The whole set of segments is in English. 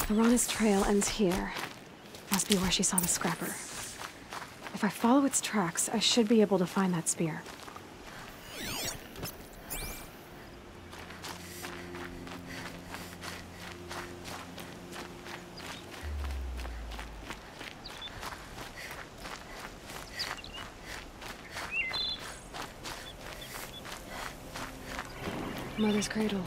Lorana's trail ends here. Must be where she saw the scrapper. If I follow its tracks, I should be able to find that spear. Mother's cradle.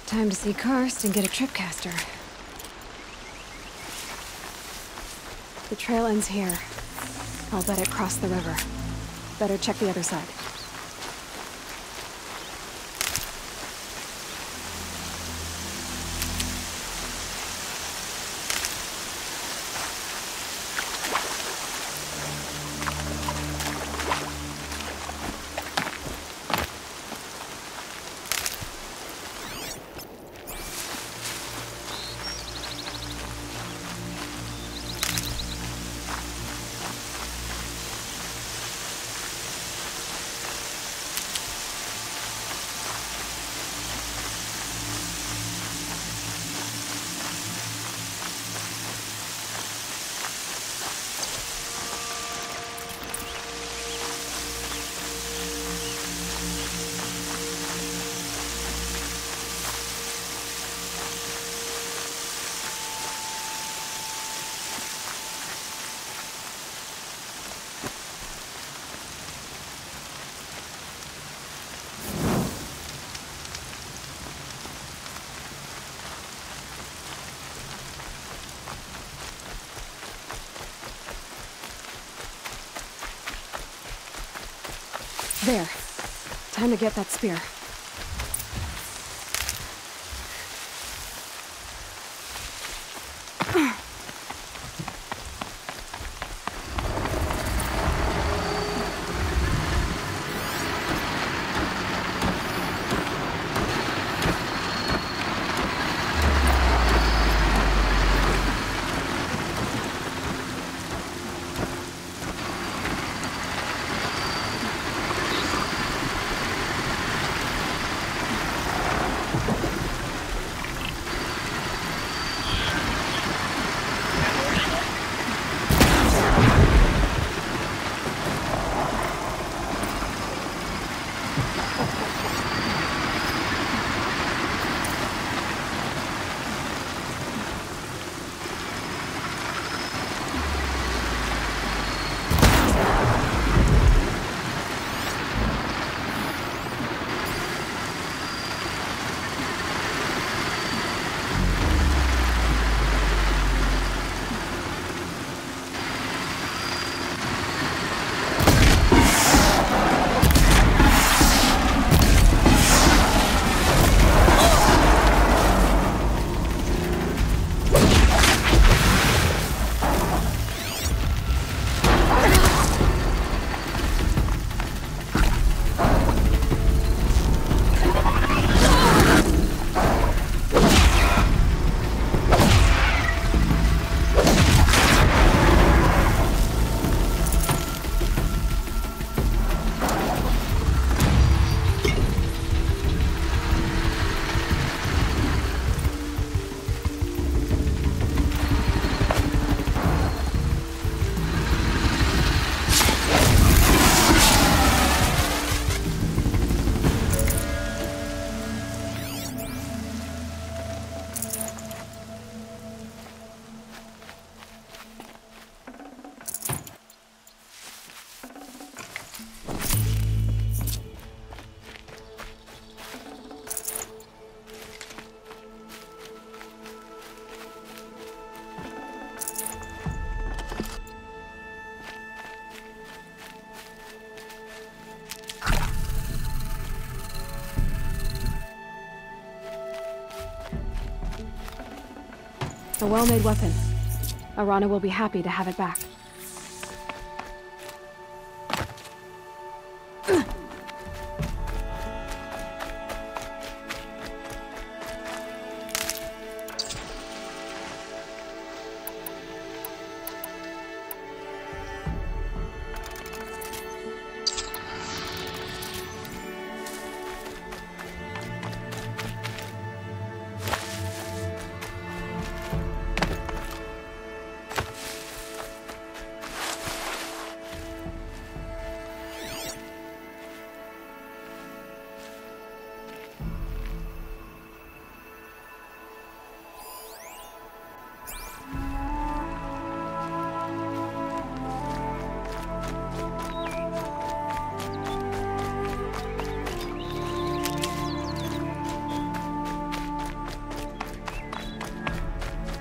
Time to see Karst and get a tripcaster. The trail ends here. I'll bet it crossed the river. Better check the other side. There. Time to get that spear. A well-made weapon. Arana will be happy to have it back.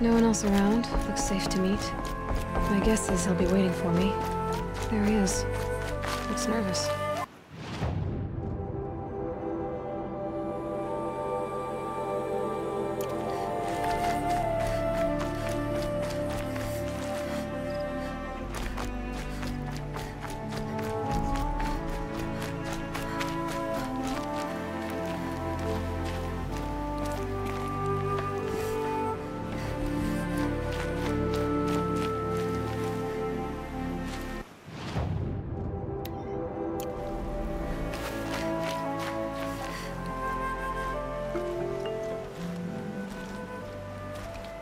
No one else around. Looks safe to meet. My guess is he'll be waiting for me. There he is. Looks nervous.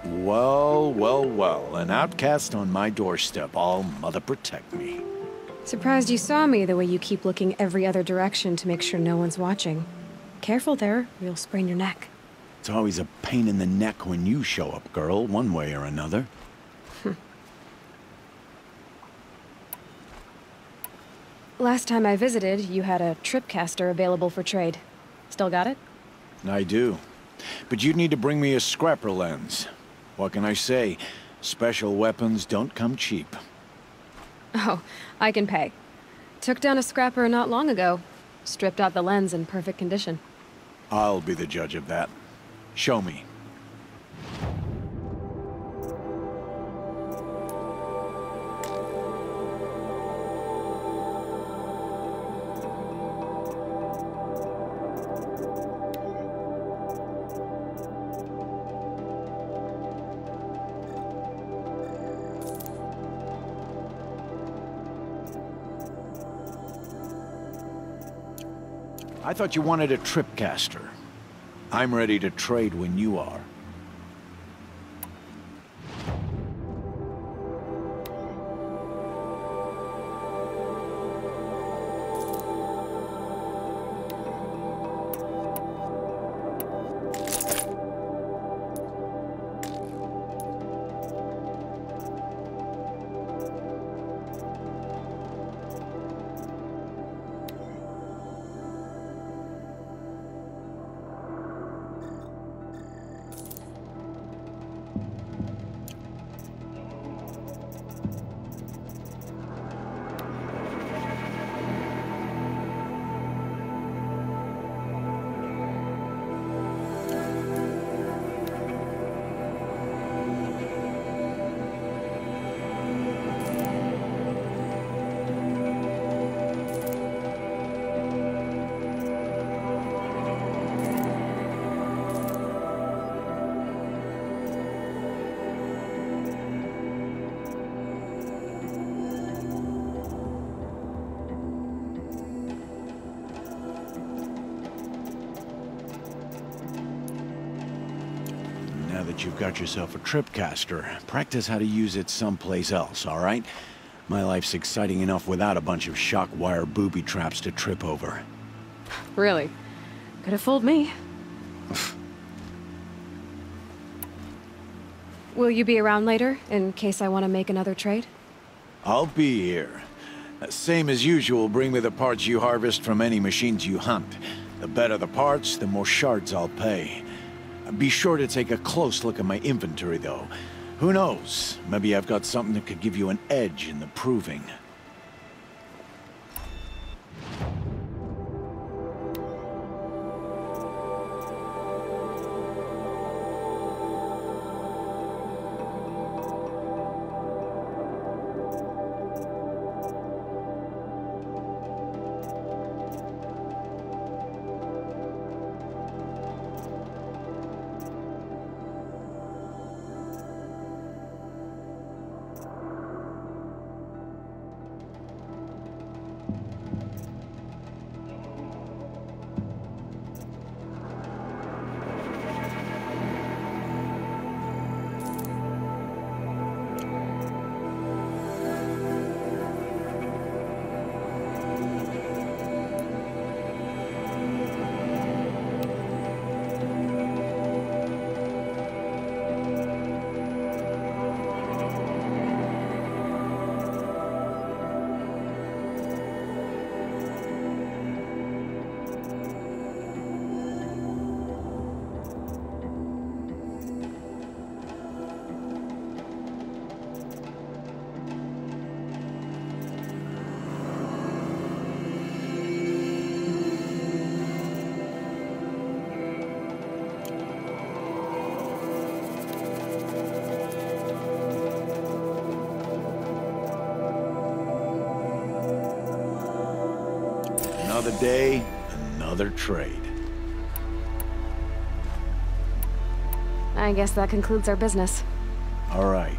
Well, well, well. An outcast on my doorstep. All mother protect me. Surprised you saw me the way you keep looking every other direction to make sure no one's watching. Careful there, or you'll sprain your neck. It's always a pain in the neck when you show up, girl, one way or another. Last time I visited, you had a tripcaster available for trade. Still got it? I do. But you'd need to bring me a scrapper lens. What can I say? Special weapons don't come cheap. Oh, I can pay. Took down a scrapper not long ago. Stripped out the lens in perfect condition. I'll be the judge of that. Show me. I thought you wanted a tripcaster. I'm ready to trade when you are. Now that you've got yourself a tripcaster, practice how to use it someplace else, all right? My life's exciting enough without a bunch of shock wire booby traps to trip over. Really? Could have fooled me. Will you be around later, in case I want to make another trade? I'll be here. Same as usual, bring me the parts you harvest from any machines you hunt. The better the parts, the more shards I'll pay. Be sure to take a close look at my inventory, though. Who knows? Maybe I've got something that could give you an edge in the proving. Another day, another trade. I guess that concludes our business. All right.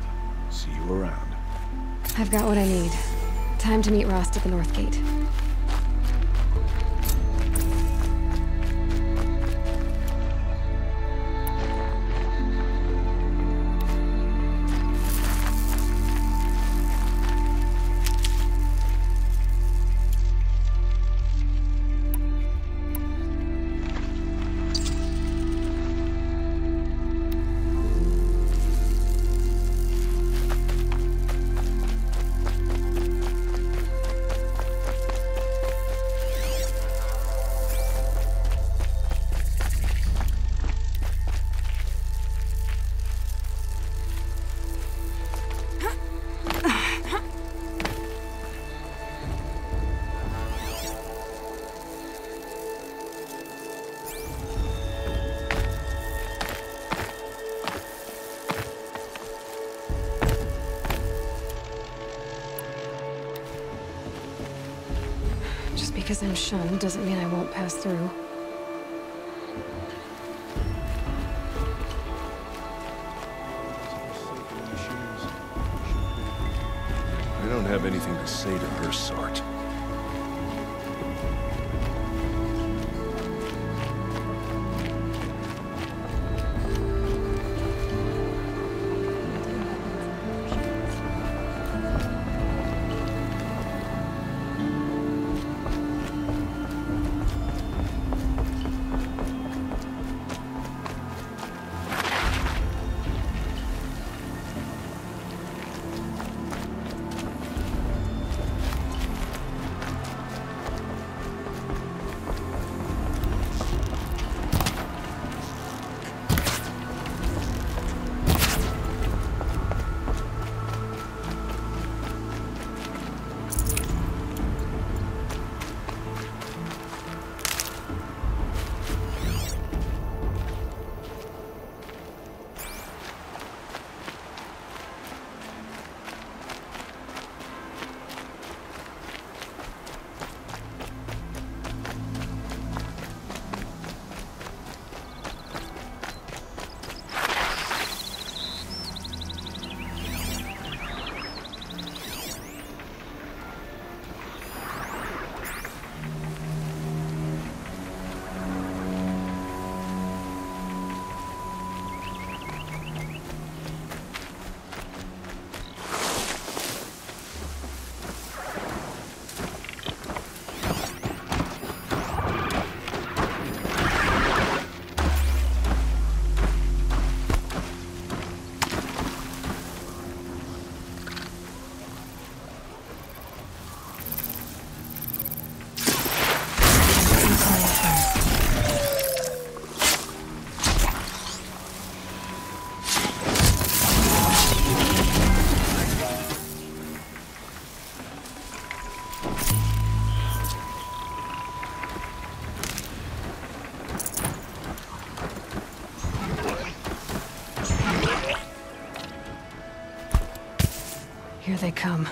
See you around. I've got what I need. Time to meet Rost at the North Gate. Just because I'm shunned doesn't mean I won't pass through. I don't have anything to say to her sort. Here they come.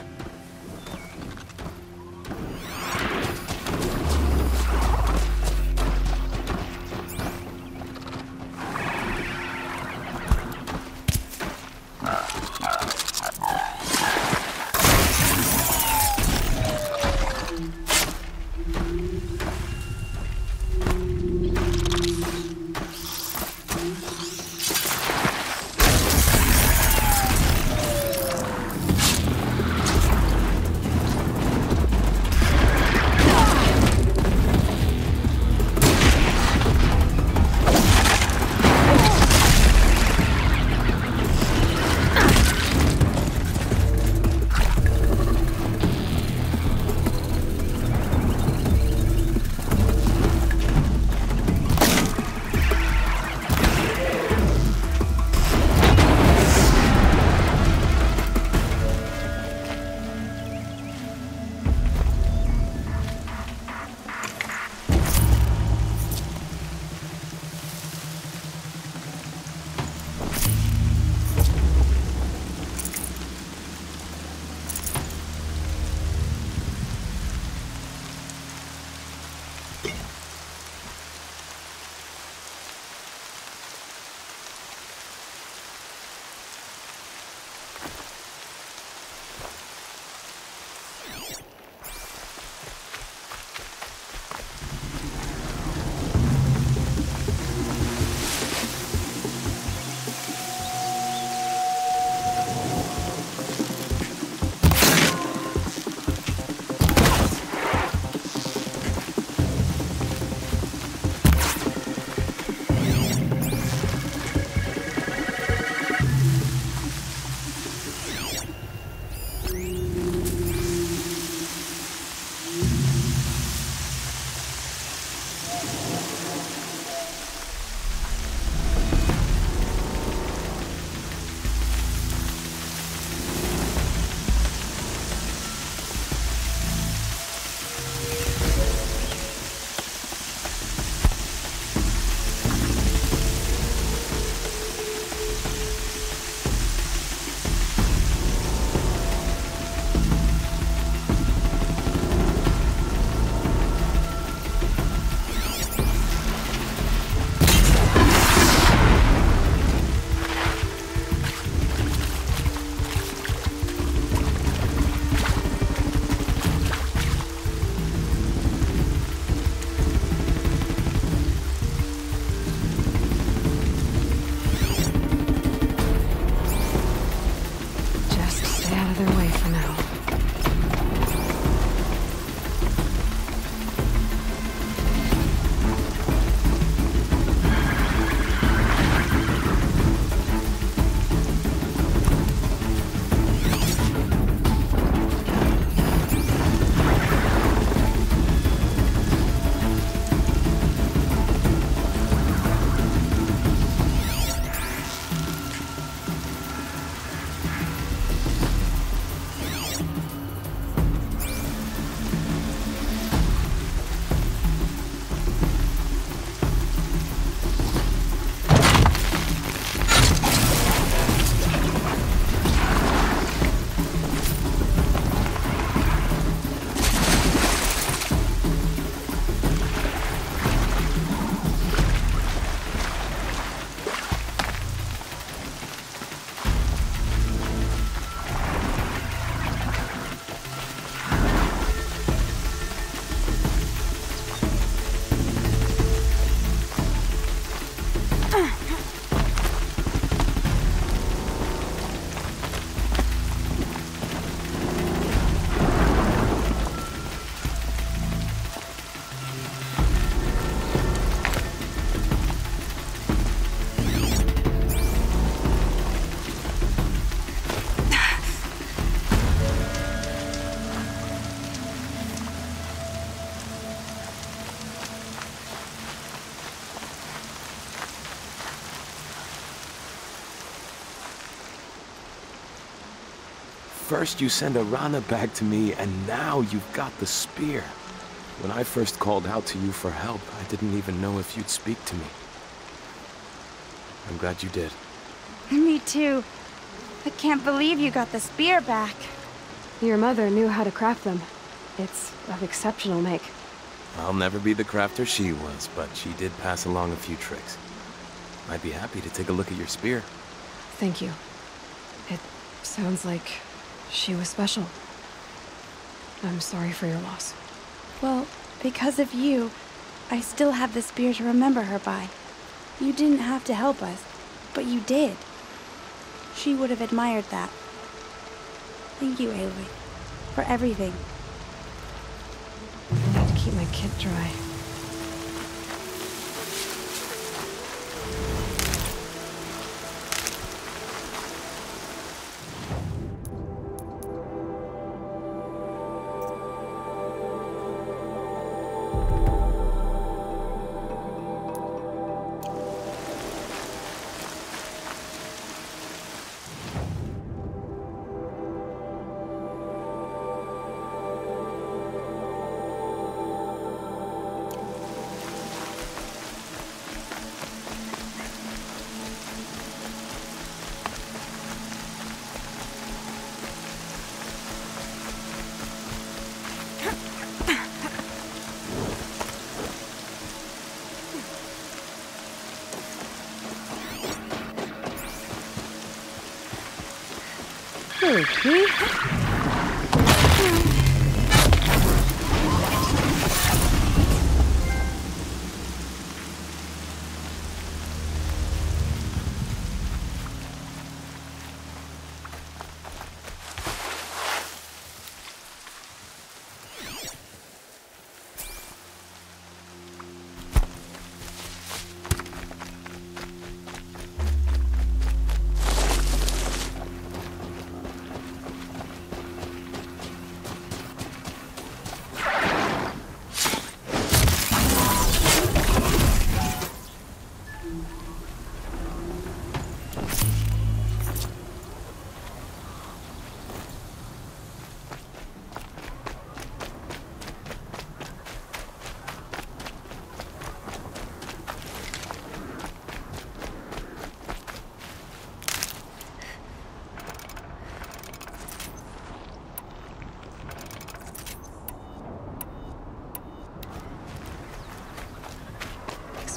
First you send Arana back to me, and now you've got the spear. When I first called out to you for help, I didn't even know if you'd speak to me. I'm glad you did. Me too. I can't believe you got the spear back. Your mother knew how to craft them. It's of exceptional make. I'll never be the crafter she was, but she did pass along a few tricks. I'd be happy to take a look at your spear. Thank you. It sounds like she was special. I'm sorry for your loss. Well, because of you, I still have the spear to remember her by. You didn't have to help us, but you did. She would have admired that. Thank you, Aloy, for everything. I need to keep my kit dry. Okay.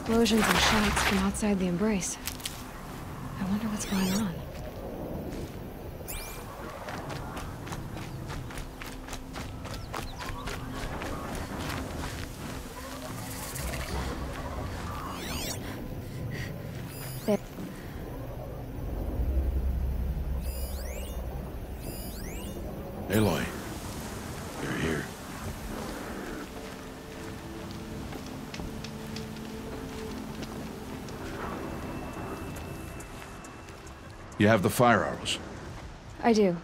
Explosions and shouts from outside the Embrace. I wonder what's going on. Aloy, you're here. You have the fire arrows. I do.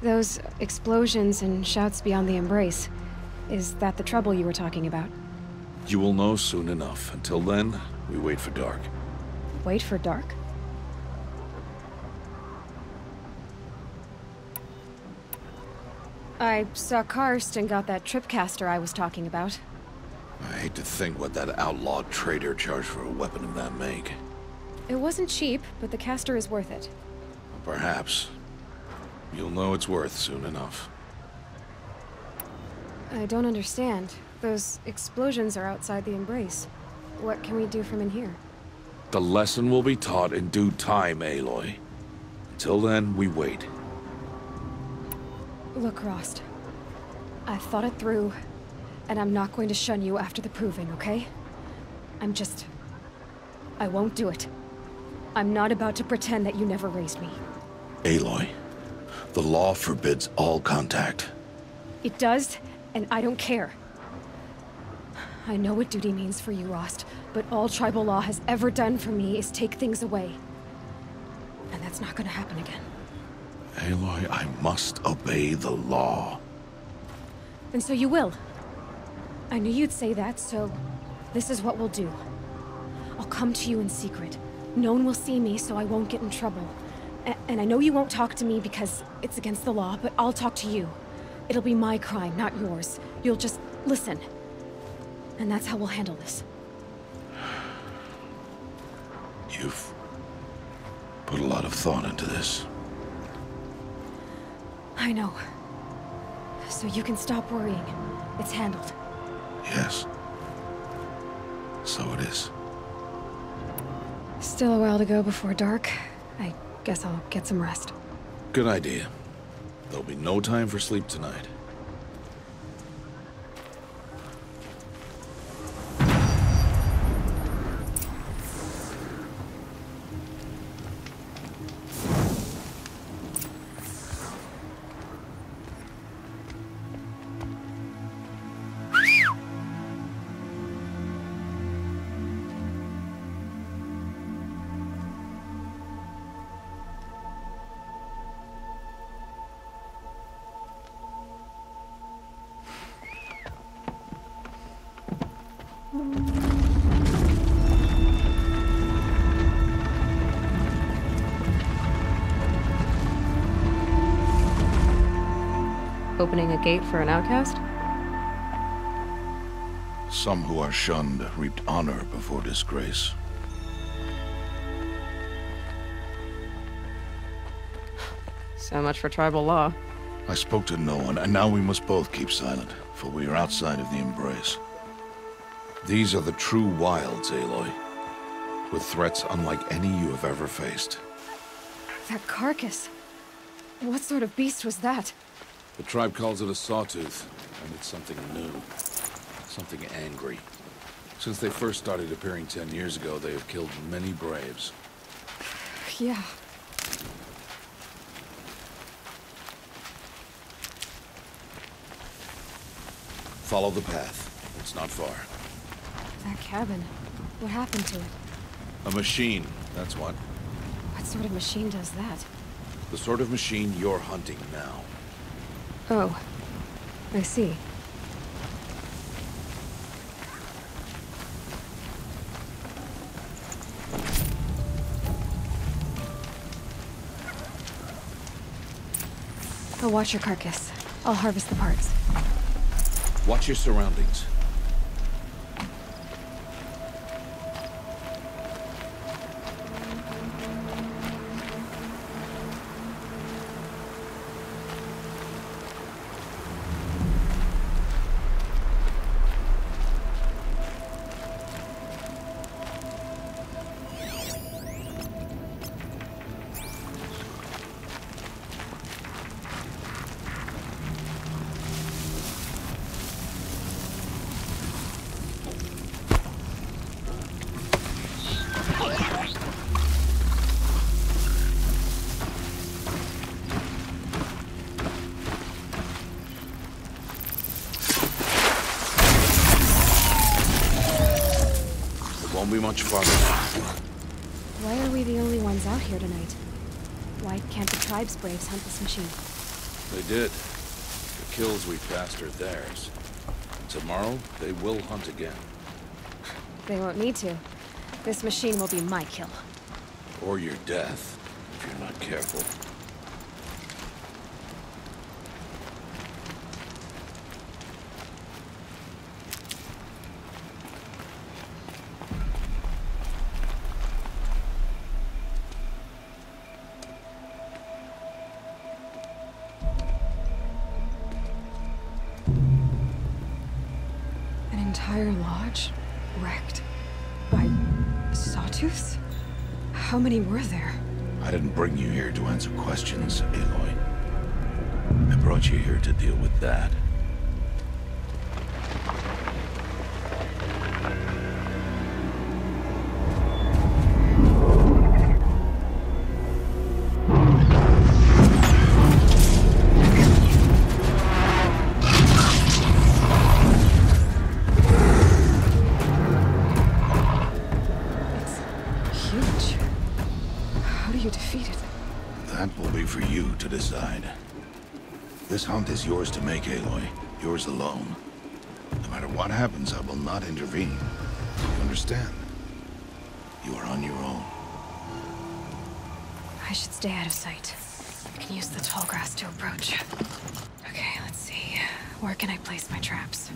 Those explosions and shouts beyond the Embrace. Is that the trouble you were talking about? You will know soon enough. Until then, we wait for dark. Wait for dark? I saw Karst and got that tripcaster I was talking about. I hate to think what that outlawed trader charged for a weapon of that make. It wasn't cheap, but the caster is worth it. Perhaps. You'll know it's worth soon enough. I don't understand. Those explosions are outside the Embrace. What can we do from in here? The lesson will be taught in due time, Aloy. Until then, we wait. Look, Rost. I've thought it through, and I'm not going to shun you after the proving, okay? I won't do it. I'm not about to pretend that you never raised me. Aloy, the law forbids all contact. It does, and I don't care. I know what duty means for you, Rost, but all tribal law has ever done for me is take things away. And that's not gonna happen again. Aloy, I must obey the law. And so you will. I knew you'd say that, so this is what we'll do. I'll come to you in secret. No one will see me, so I won't get in trouble. And I know you won't talk to me because it's against the law, but I'll talk to you. It'll be my crime, not yours. You'll just listen. And that's how we'll handle this. You've put a lot of thought into this. I know. So you can stop worrying. It's handled. Yes. So it is. Still a while to go before dark. I guess I'll get some rest. Good idea. There'll be no time for sleep tonight. Opening a gate for an outcast? Some who are shunned reaped honor before disgrace. So much for tribal law. I spoke to no one, and now we must both keep silent, for we are outside of the Embrace. These are the true wilds, Aloy, with threats unlike any you have ever faced. That carcass. What sort of beast was that? The tribe calls it a sawtooth, and it's something new. Something angry. Since they first started appearing 10 years ago, they have killed many braves. Yeah. Follow the path. It's not far. That cabin. What happened to it? A machine, that's what. What sort of machine does that? The sort of machine you're hunting now. Oh. I see. I'll watch your carcass. I'll harvest the parts. Watch your surroundings. Won't be much farther now. Why are we the only ones out here tonight? Why can't the tribe's braves hunt this machine? They did. The kills we passed are theirs. Tomorrow, they will hunt again. They won't need to. This machine will be my kill. Or your death, if you're not careful. An entire lodge wrecked by sawtooths? How many were there? I didn't bring you here to answer questions, Aloy. I brought you here to deal with that. That will be for you to decide. This hunt is yours to make, Aloy. Yours alone. No matter what happens, I will not intervene. You understand? You are on your own. I should stay out of sight. I can use the tall grass to approach. Okay, let's see. Where can I place my traps?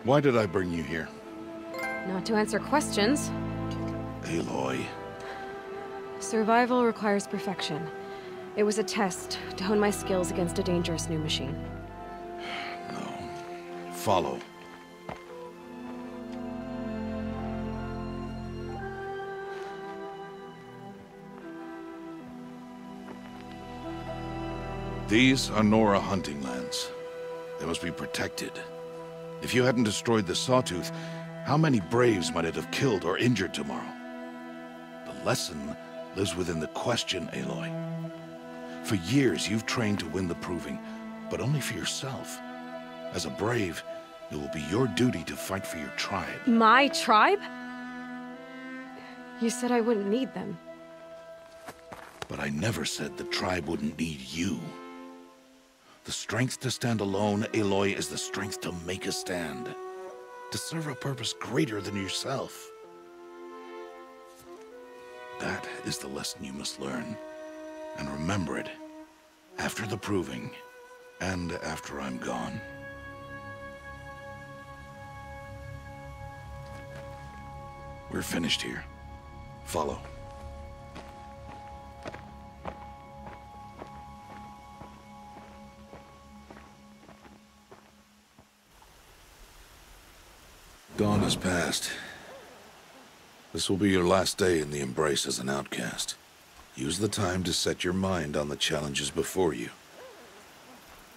Why did I bring you here? Not to answer questions. Aloy. Survival requires perfection. It was a test to hone my skills against a dangerous new machine. No. Follow. These are Nora hunting lands. They must be protected. If you hadn't destroyed the Sawtooth, how many Braves might it have killed or injured tomorrow? The lesson lives within the question, Aloy. For years, you've trained to win the Proving, but only for yourself. As a Brave, it will be your duty to fight for your tribe. My tribe? You said I wouldn't need them. But I never said the tribe wouldn't need you. The strength to stand alone, Aloy, is the strength to make a stand. To serve a purpose greater than yourself. That is the lesson you must learn. And remember it. After the Proving. And after I'm gone. We're finished here. Follow. Dawn has passed. This will be your last day in the Embrace as an outcast. Use the time to set your mind on the challenges before you.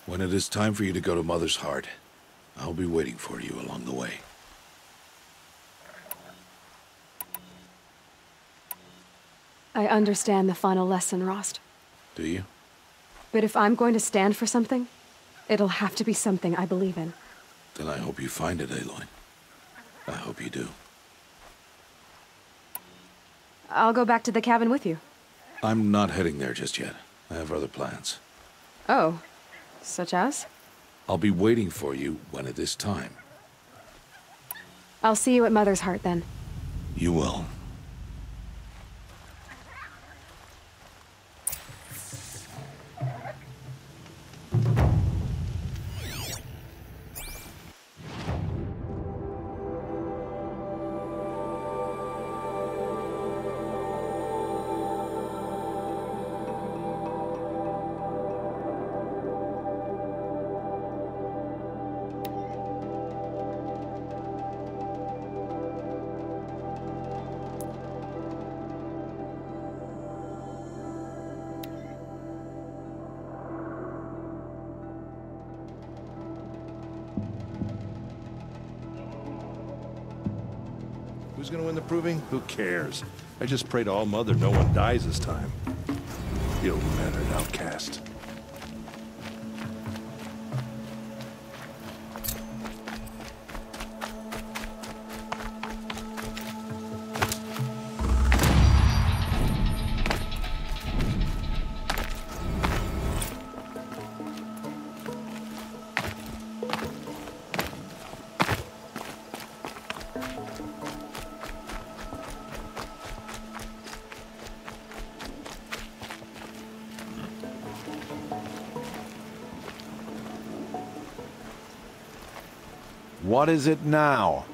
When it is time for you to go to Mother's Heart, I'll be waiting for you along the way. I understand the final lesson, Rost. Do you? But if I'm going to stand for something, it'll have to be something I believe in. Then I hope you find it, Aloy. I hope you do. I'll go back to the cabin with you. I'm not heading there just yet. I have other plans. Oh, such as? I'll be waiting for you when it is time. I'll see you at Mother's Heart then. You will. Who's gonna win the Proving? Who cares? I just pray to All Mother no one dies this time. Ill-mannered outcast. What is it now?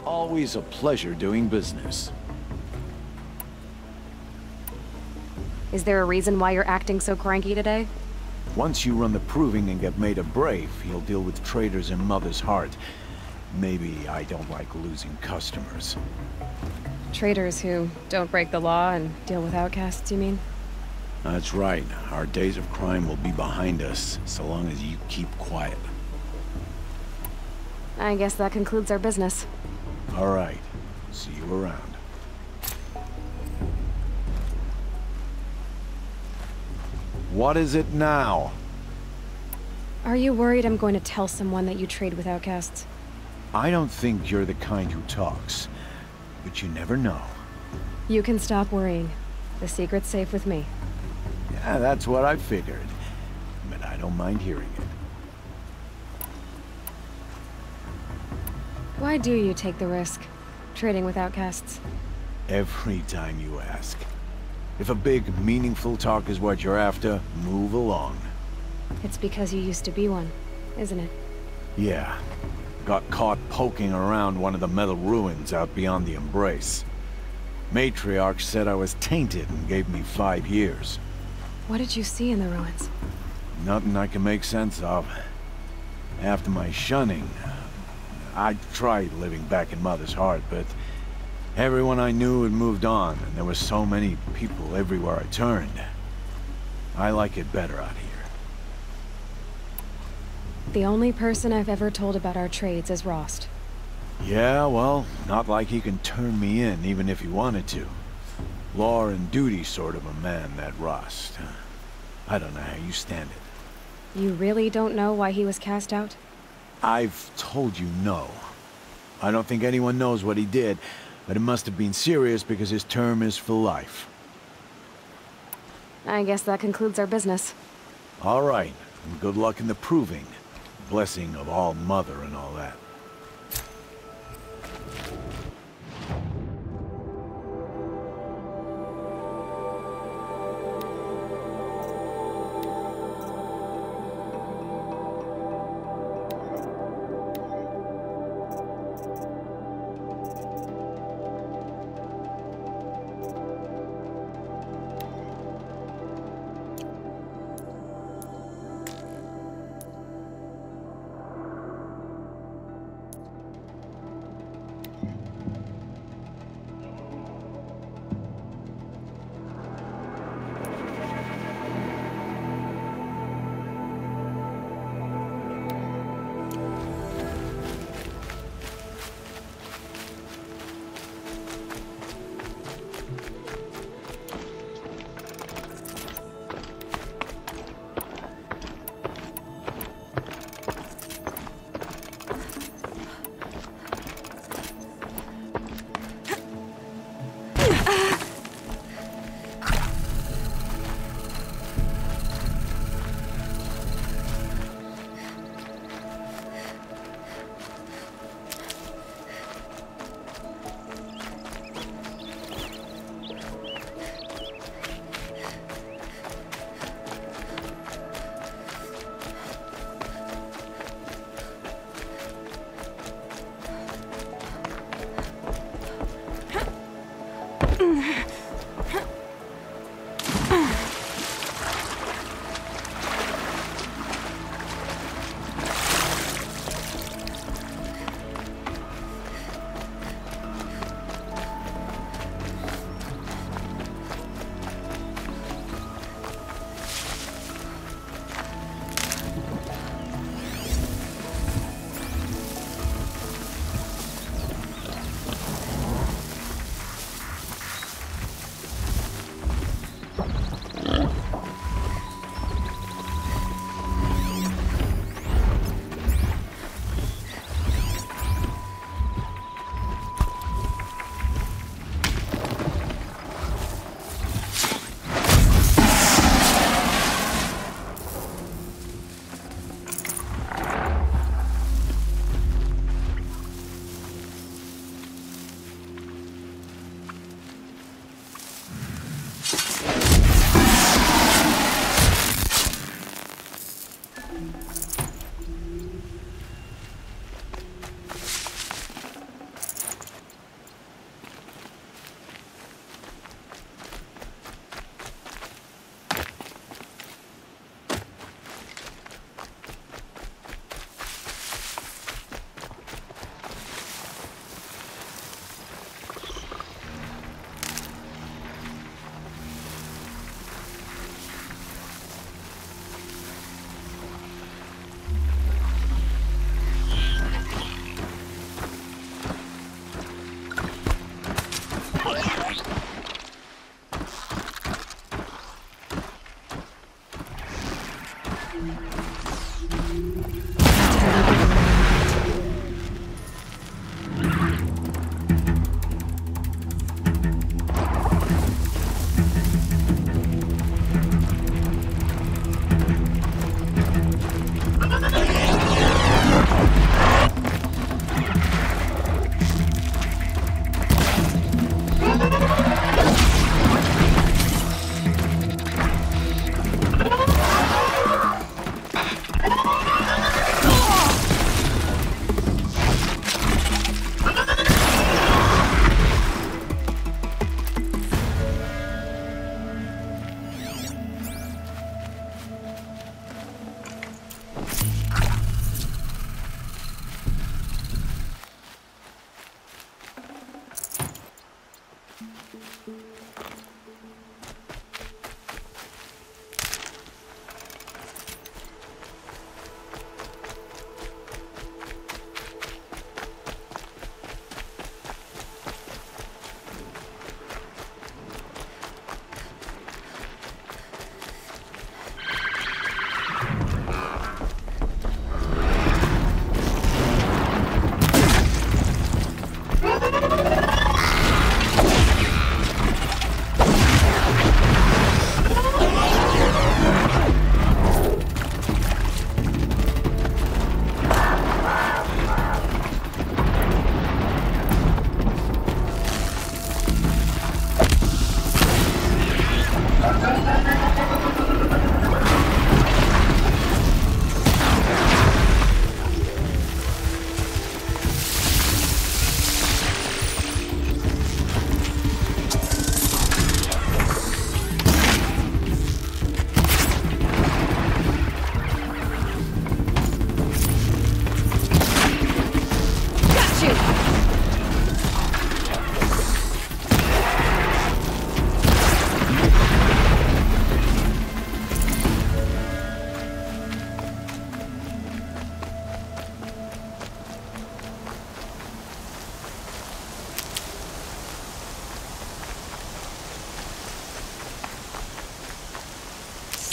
Always a pleasure doing business. Is there a reason why you're acting so cranky today? Once you run the proving and get made a brave, you'll deal with traitors in Mother's Heart. Maybe I don't like losing customers. Traitors who don't break the law and deal with outcasts, you mean? That's right. Our days of crime will be behind us, so long as you keep quiet. I guess that concludes our business. All right. See you around. What is it now? Are you worried I'm going to tell someone that you trade with outcasts? I don't think you're the kind who talks, but you never know. You can stop worrying. The secret's safe with me. Yeah, that's what I figured. But I don't mind hearing it. Why do you take the risk, trading with outcasts? Every time you ask. If a big, meaningful talk is what you're after, move along. It's because you used to be one, isn't it? Yeah. Got caught poking around one of the metal ruins out beyond the Embrace. Matriarch said I was tainted and gave me 5 years. What did you see in the ruins? Nothing I can make sense of. After my shunning, I tried living back in Mother's Heart, but everyone I knew had moved on, and there were so many people everywhere I turned. I like it better out here. The only person I've ever told about our trades is Rost. Yeah, well, not like he can turn me in, even if he wanted to. Law and duty sort of a man, that Rost. I don't know how you stand it. You really don't know why he was cast out? I've told you no. I don't think anyone knows what he did, but it must have been serious because his term is for life. I guess that concludes our business. All right, and good luck in the proving. Blessing of All Mother and all that.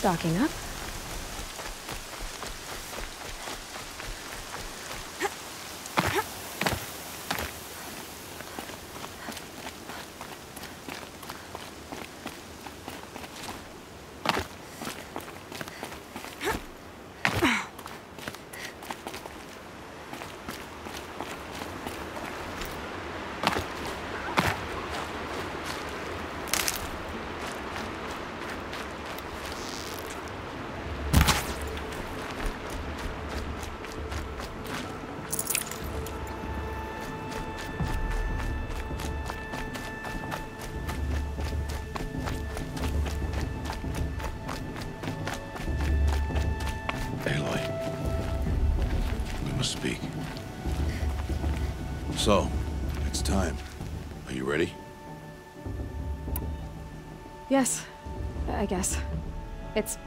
stocking up. Speak. So, it's time. Are you ready? Yes, I guess. It's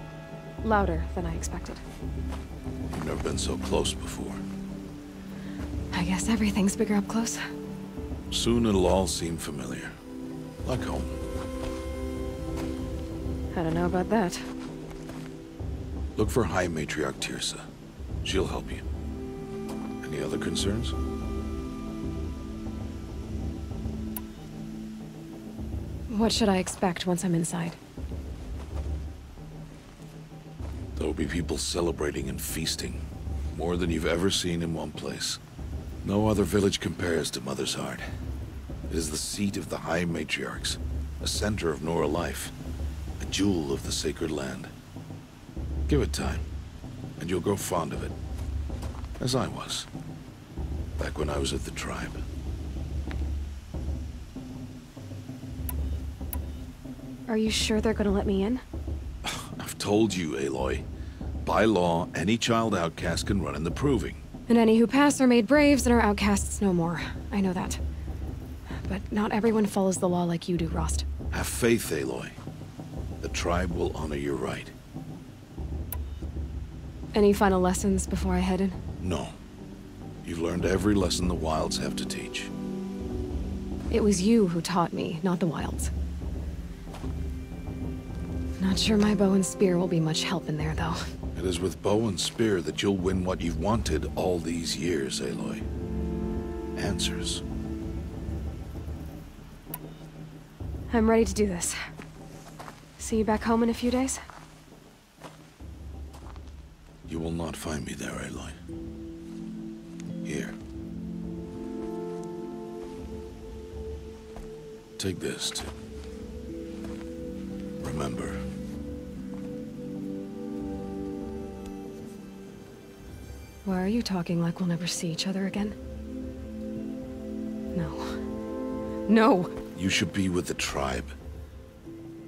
louder than I expected. You've never been so close before. I guess everything's bigger up close. Soon it'll all seem familiar. Like home. I don't know about that. Look for High Matriarch Teersa. She'll help you. Any other concerns? What should I expect once I'm inside? There'll be people celebrating and feasting. More than you've ever seen in one place. No other village compares to Mother's Heart. It is the seat of the High Matriarchs, a center of Nora life, a jewel of the sacred land. Give it time, and you'll grow fond of it. As I was, back when I was at the tribe. Are you sure they're gonna let me in? I've told you, Aloy. By law, any child outcast can run in the Proving. And any who pass are made braves and are outcasts no more. I know that. But not everyone follows the law like you do, Rost. Have faith, Aloy. The tribe will honor your right. Any final lessons before I head in? No. You've learned every lesson the Wilds have to teach. It was you who taught me, not the Wilds. Not sure my bow and spear will be much help in there, though. It is with bow and spear that you'll win what you've wanted all these years, Aloy. Answers. I'm ready to do this. See you back home in a few days? You will not find me there, Aloy. Here. Take this to remember. Why are you talking like we'll never see each other again? No. No! You should be with the tribe.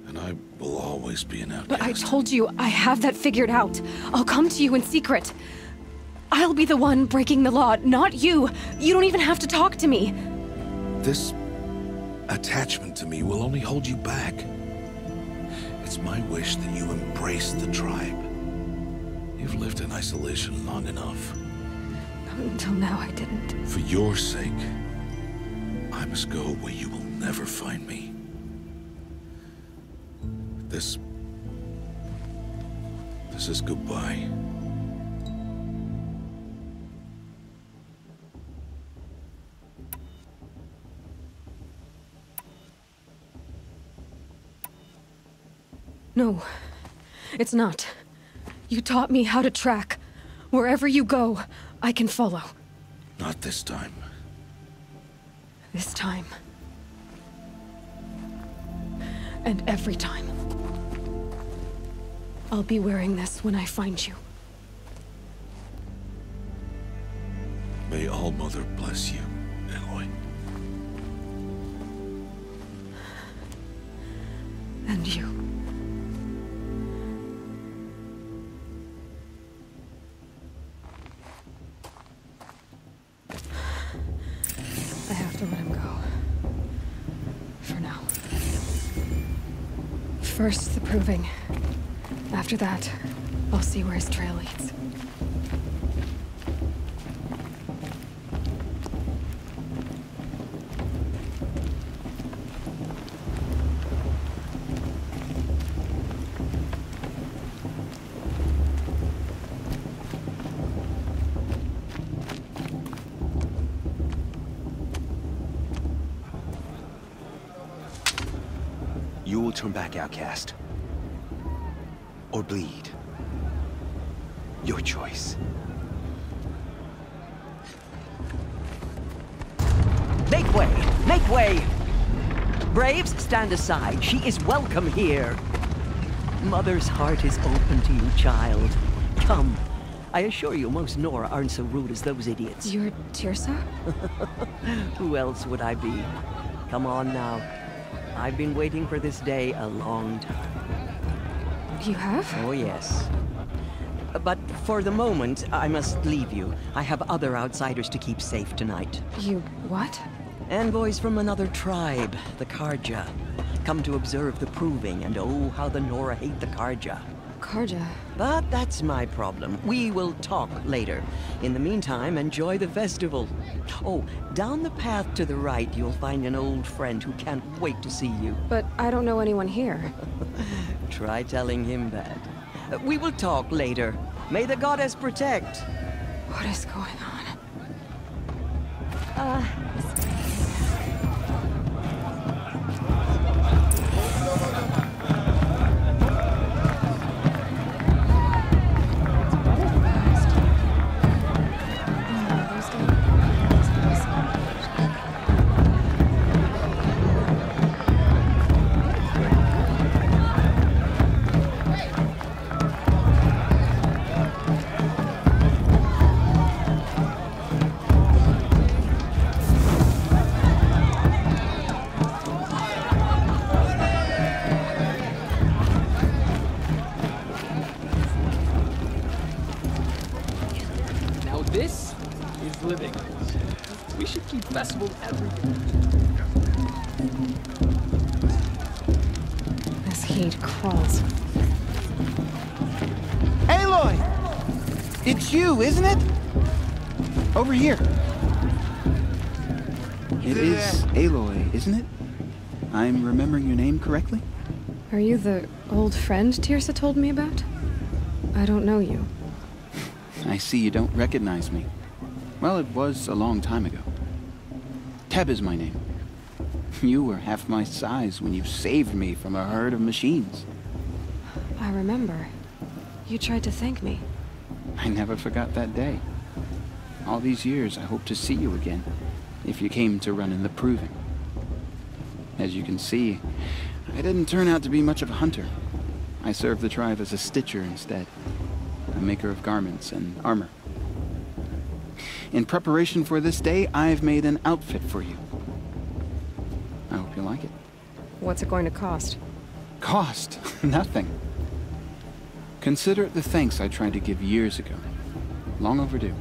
And I will always be an outcast. But I told you, I have that figured out. I'll come to you in secret. I'll be the one breaking the law, not you. You don't even have to talk to me. This attachment to me will only hold you back. It's my wish that you embrace the tribe. You've lived in isolation long enough. Until now, I didn't. For your sake, I must go where you will never find me. This is goodbye. No, it's not. You taught me how to track. Wherever you go, I can follow. Not this time. This time. And every time. I'll be wearing this when I find you. May All-Mother bless you, Aloy. And you. I have to let him go. For now. First, the Proving. After that, I'll see where his trail leads. will turn back outcast. Or bleed. Your choice. Make way! Make way! Braves, stand aside. She is welcome here. Mother's heart is open to you, child. Come. I assure you, most Nora aren't so rude as those idiots. You're Teersa? Who else would I be? Come on now. I've been waiting for this day a long time. You have? Oh, yes. But for the moment, I must leave you. I have other outsiders to keep safe tonight. You what? Envoys from another tribe, the Carja. Come to observe the proving, and oh, how the Nora hate the Carja. Carja? But that's my problem. We will talk later. In the meantime, enjoy the festival. Oh, down the path to the right, you'll find an old friend who can't wait to see you. But I don't know anyone here. Try telling him that. We will talk later. May the goddess protect. What is going on? This is living. We should keep festival every year. This heat crawls. Aloy! It's you, isn't it? Over here. It is Aloy, isn't it? I'm remembering your name correctly? Are you the old friend Teersa told me about? I don't know you. I see you don't recognize me. Well, it was a long time ago. Teb is my name. You were half my size when you saved me from a herd of machines. I remember. You tried to thank me. I never forgot that day. All these years, I hope to see you again, if you came to run in the Proving. As you can see, I didn't turn out to be much of a hunter. I served the tribe as a stitcher instead. A maker of garments and armor. In preparation for this day, I've made an outfit for you. I hope you like it. What's it going to cost? Cost? Nothing. Consider it the thanks I tried to give years ago. Long overdue.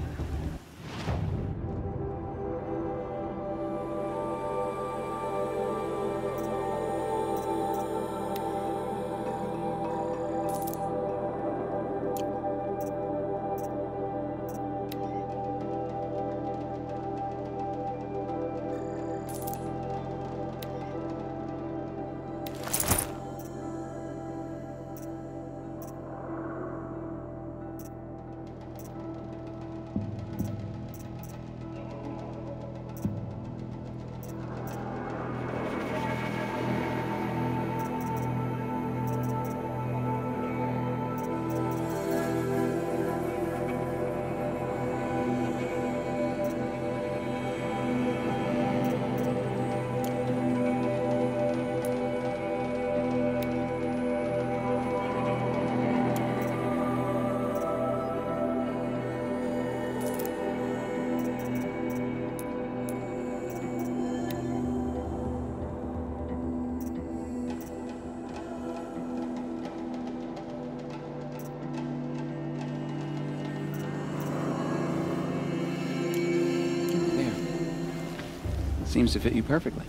Seems to fit you perfectly.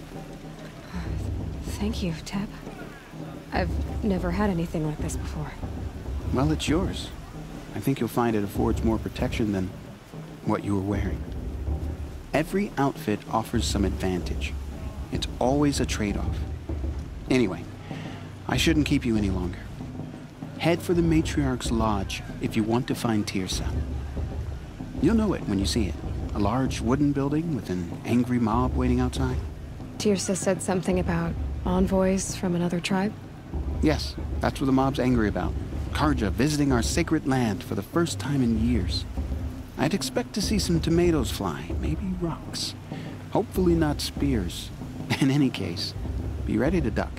Thank you, Teb. I've never had anything like this before. Well, it's yours. I think you'll find it affords more protection than what you were wearing. Every outfit offers some advantage. It's always a trade-off. Anyway, I shouldn't keep you any longer. Head for the Matriarch's Lodge if you want to find Teersa. You'll know it when you see it. A large wooden building with an angry mob waiting outside. Teersa said something about Envoys from another tribe? Yes, that's what the mob's angry about. Carja visiting our sacred land for the first time in years. I'd expect to see some tomatoes fly, maybe rocks. Hopefully not spears. In any case, be ready to duck.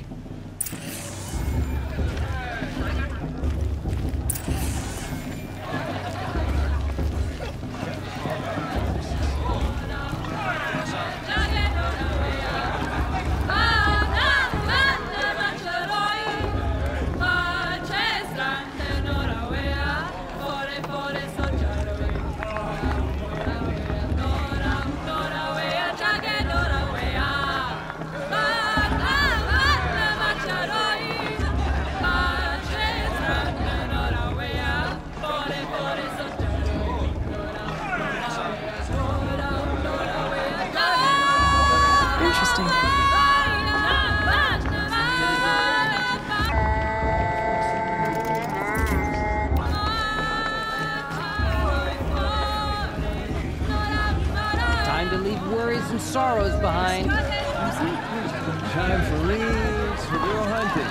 Time to leave worries and sorrows behind. Time for leads for real hunting.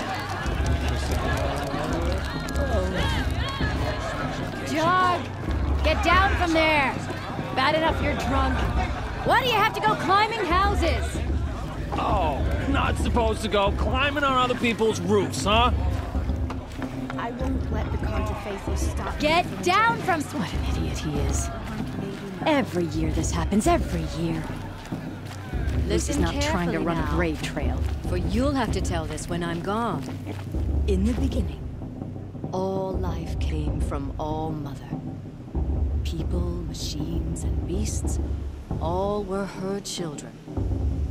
Jog! Get down from there! Bad enough you're drunk. Why do you have to go climbing houses? Oh, not supposed to go climbing on other people's roofs, huh? I won't let the Carja faithful stop. Get down from... What an idiot he is. Every year this happens, every year. This is not trying to run a brave trail. For you'll have to tell this when I'm gone. In the beginning, all life came from All Mother. People, machines, and beasts, all were her children.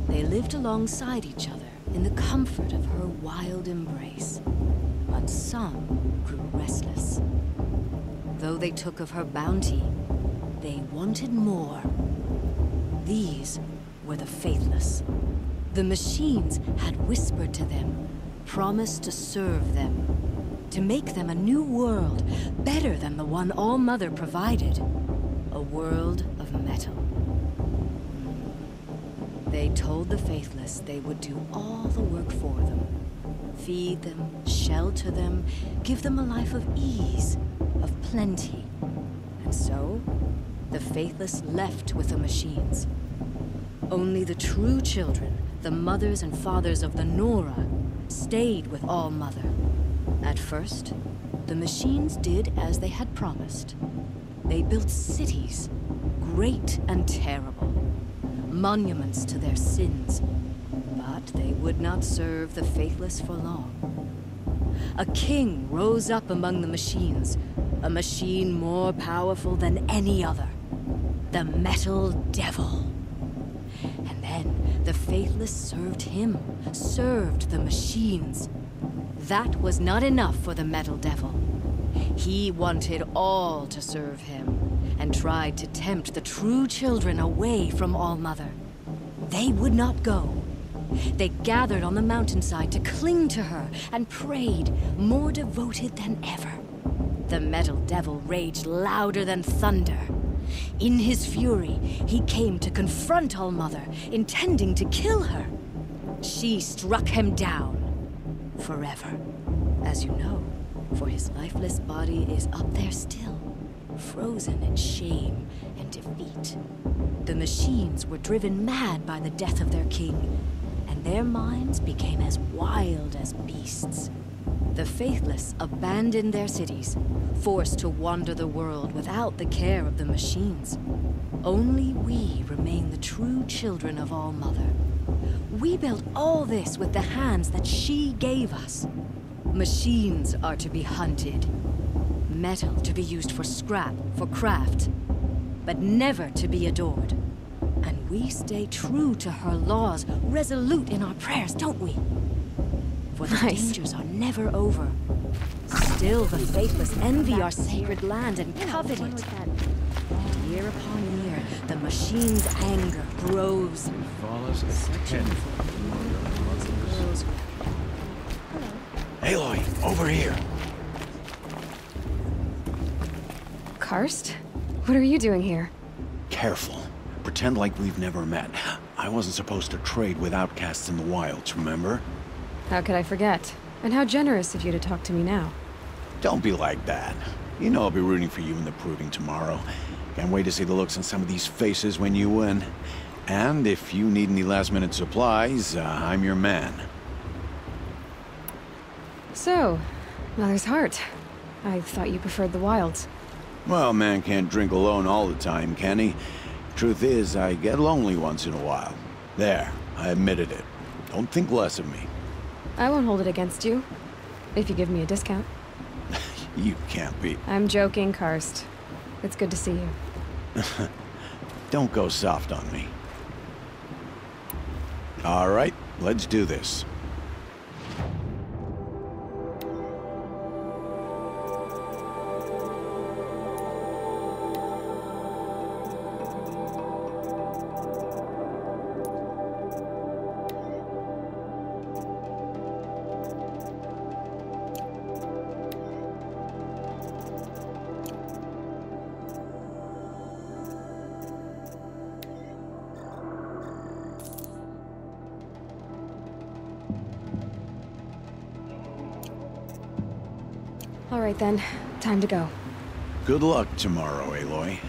They lived alongside each other in the comfort of her wild embrace. But some grew restless. Though they took of her bounty, they wanted more. These were the faithless. The machines had whispered to them, promised to serve them, to make them a new world, better than the one All Mother provided. A world of metal. They told the faithless they would do all the work for them. Feed them, shelter them, give them a life of ease, of plenty. And so, the faithless left with the machines. Only the true children, the mothers and fathers of the Nora, stayed with All Mother. At first, the machines did as they had promised. They built cities, great and terrible, monuments to their sins. But they would not serve the faithless for long. A king rose up among the machines, a machine more powerful than any other. The Metal Devil. And then the faithless served him, served the machines. That was not enough for the Metal Devil. He wanted all to serve him, and tried to tempt the true children away from All Mother. They would not go. They gathered on the mountainside to cling to her and prayed, more devoted than ever. The Metal Devil raged louder than thunder. In his fury, he came to confront All Mother, intending to kill her. She struck him down. Forever. As you know, for his lifeless body is up there still, frozen in shame and defeat. The machines were driven mad by the death of their king, and their minds became as wild as beasts. The faithless abandoned their cities, forced to wander the world without the care of the machines. Only we remain the true children of All Mother. We built all this with the hands that she gave us. Machines are to be hunted. Metal to be used for scrap, for craft. But never to be adored. And we stay true to her laws, resolute in our prayers, don't we? For the dangers are never over. Still the faithless envy our sacred land and covet it. And year upon year, the machine's anger grows. Aloy, over here. Karst? What are you doing here? Careful. Pretend like we've never met. I wasn't supposed to trade with outcasts in the wilds, remember? How could I forget? And how generous of you to talk to me now. Don't be like that. You know I'll be rooting for you in the proving tomorrow. Can't wait to see the looks on some of these faces when you win. And if you need any last-minute supplies, I'm your man. So, Mother's Heart. I thought you preferred the wilds. Well, man can't drink alone all the time, can he? Truth is, I get lonely once in a while. There, I admitted it. Don't think less of me. I won't hold it against you, if you give me a discount. You can't be. I'm joking, Karst. It's good to see you. Don't go soft on me. All right, let's do this. All right then, time to go. Good luck tomorrow, Aloy.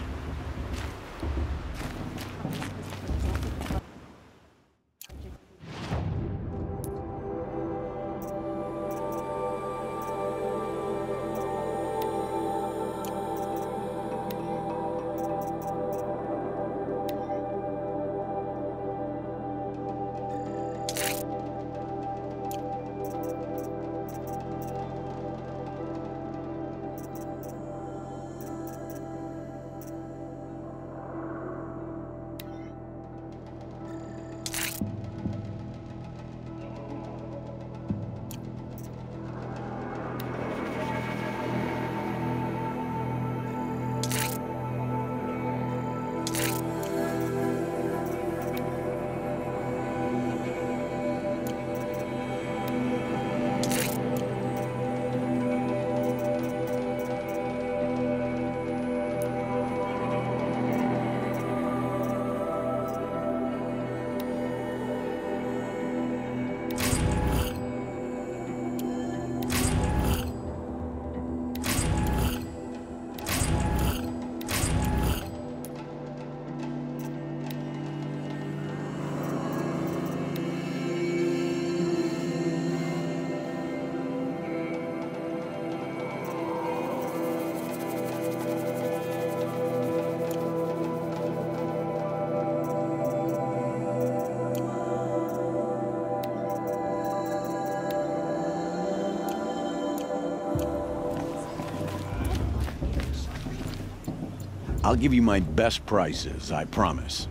I'll give you my best prices, I promise.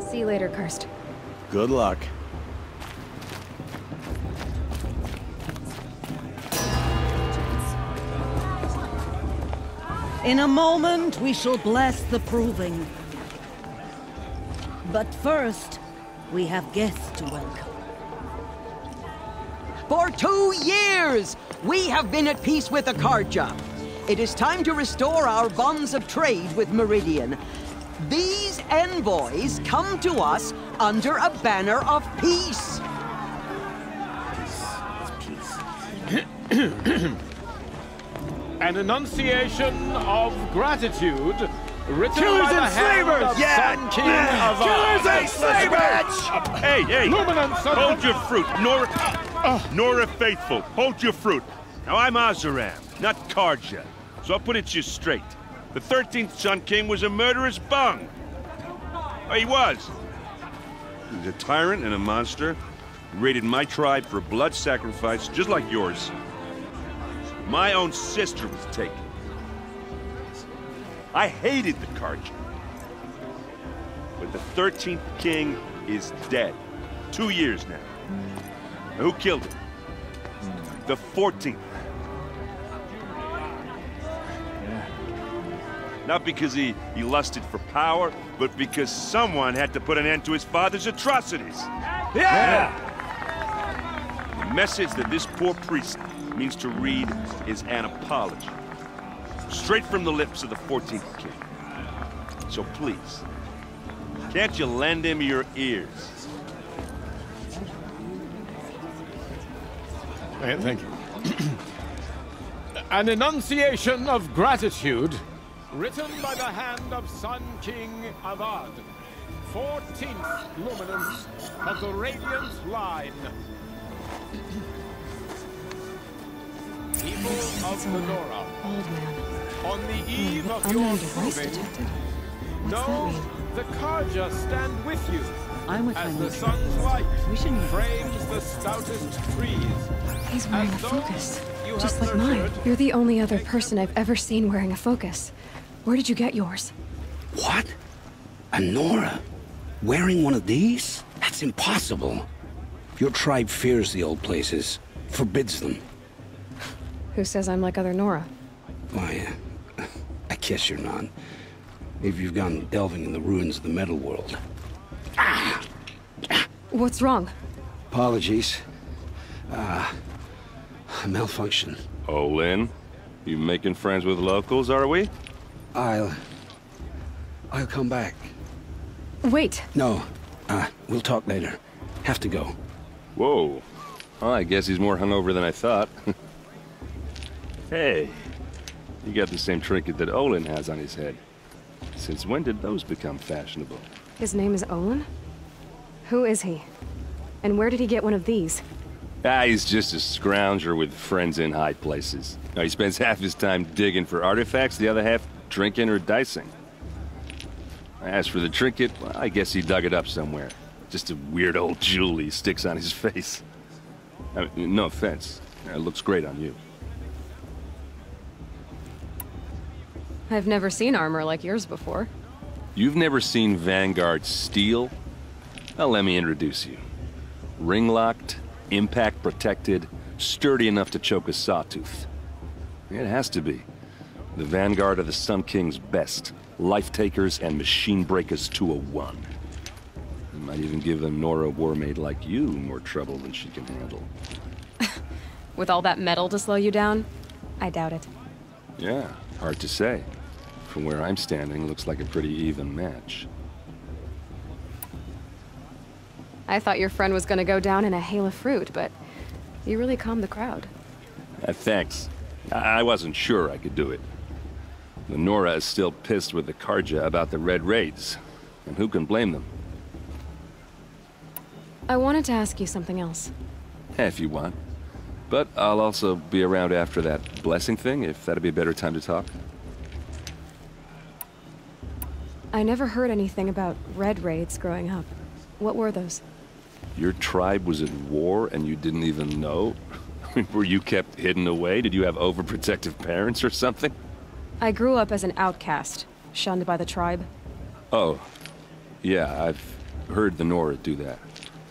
See you later, Karst. Good luck. In a moment, we shall bless the proving. But first, we have guests to welcome. For 2 years, we have been at peace with Akarja. It is time to restore our bonds of trade with Meridian. These envoys come to us under a banner of peace. An enunciation of gratitude written Killers by the and hand slavers! of Sun King of Killers and slavers! Hey, hey! Luminance of Hold your fruit, Nora Faithful. Hold your fruit. Now I'm Oseram, not Karja, so I'll put it to you straight. The 13th Sun King was a murderous bung. Oh, he was. He was a tyrant and a monster. He raided my tribe for blood sacrifice, just like yours. My own sister was taken. I hated the Karja. But the 13th king is dead. 2 years now. Now who killed him? The 14th. Not because he lusted for power, but because someone had to put an end to his father's atrocities. Yeah! The message that this poor priest means to read is an apology. Straight from the lips of the 14th king. So please, can't you lend him your ears? Thank you. An enunciation of gratitude, written by the hand of Sun King Avad, 14th luminance of the Radiant Line. People of Lenora, on the eve of your proving, know the Carja stand with you, as the sun's light frames the stoutest trees. He's wearing a focus, just like mine. You're the only other person I've ever seen wearing a focus. Where did you get yours? What? A Nora? Wearing one of these? That's impossible. Your tribe fears the old places, forbids them. Who says I'm like other Nora? Why, I guess you're not. If you've gone delving in the ruins of the metal world. What's wrong? Apologies. Malfunction. Olin, you making friends with locals, are we? I'll come back. Wait. No. We'll talk later. Have to go. Whoa. Well, I guess he's more hungover than I thought. Hey, you got the same trinket that Olin has on his head. Since when did those become fashionable? His name is Olin? Who is he? And where did he get one of these? He's just a scrounger with friends in high places. Now, he spends half his time digging for artifacts, the other half drinking or dicing. As for the trinket, well, I guess he dug it up somewhere. Just a weird old jewel he sticks on his face. I mean, no offense. It looks great on you. I've never seen armor like yours before. You've never seen Vanguard steel? Well, let me introduce you. Ring-locked, impact-protected, sturdy enough to choke a sawtooth. It has to be. The Vanguard of the Sun King's best. Life-takers and machine-breakers to a one. It might even give a Nora warmaid like you more trouble than she can handle. With all that metal to slow you down? I doubt it. Yeah, hard to say. From where I'm standing, looks like a pretty even match. I thought your friend was gonna go down in a hail of fruit, but you really calmed the crowd. Thanks. I wasn't sure I could do it. The Nora is still pissed with the Carja about the Red Raids, and who can blame them? I wanted to ask you something else. If you want. But I'll also be around after that blessing thing, if that'd be a better time to talk. I never heard anything about Red Raids growing up. What were those? Your tribe was at war and you didn't even know? Were you kept hidden away? Did you have overprotective parents or something? I grew up as an outcast, shunned by the tribe. Oh, yeah, I've heard the Nora do that.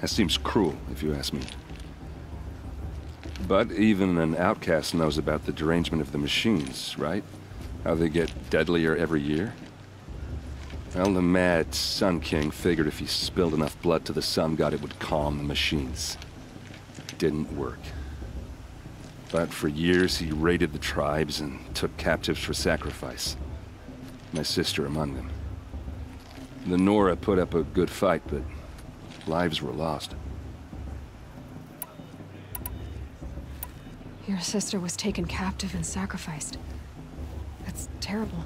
That seems cruel, if you ask me. But even an outcast knows about the derangement of the machines, right? How they get deadlier every year? Well, the mad Sun King figured if he spilled enough blood to the Sun God, it would calm the machines. It didn't work. But for years, he raided the tribes and took captives for sacrifice. My sister among them. The Nora put up a good fight, but lives were lost. Your sister was taken captive and sacrificed. That's terrible.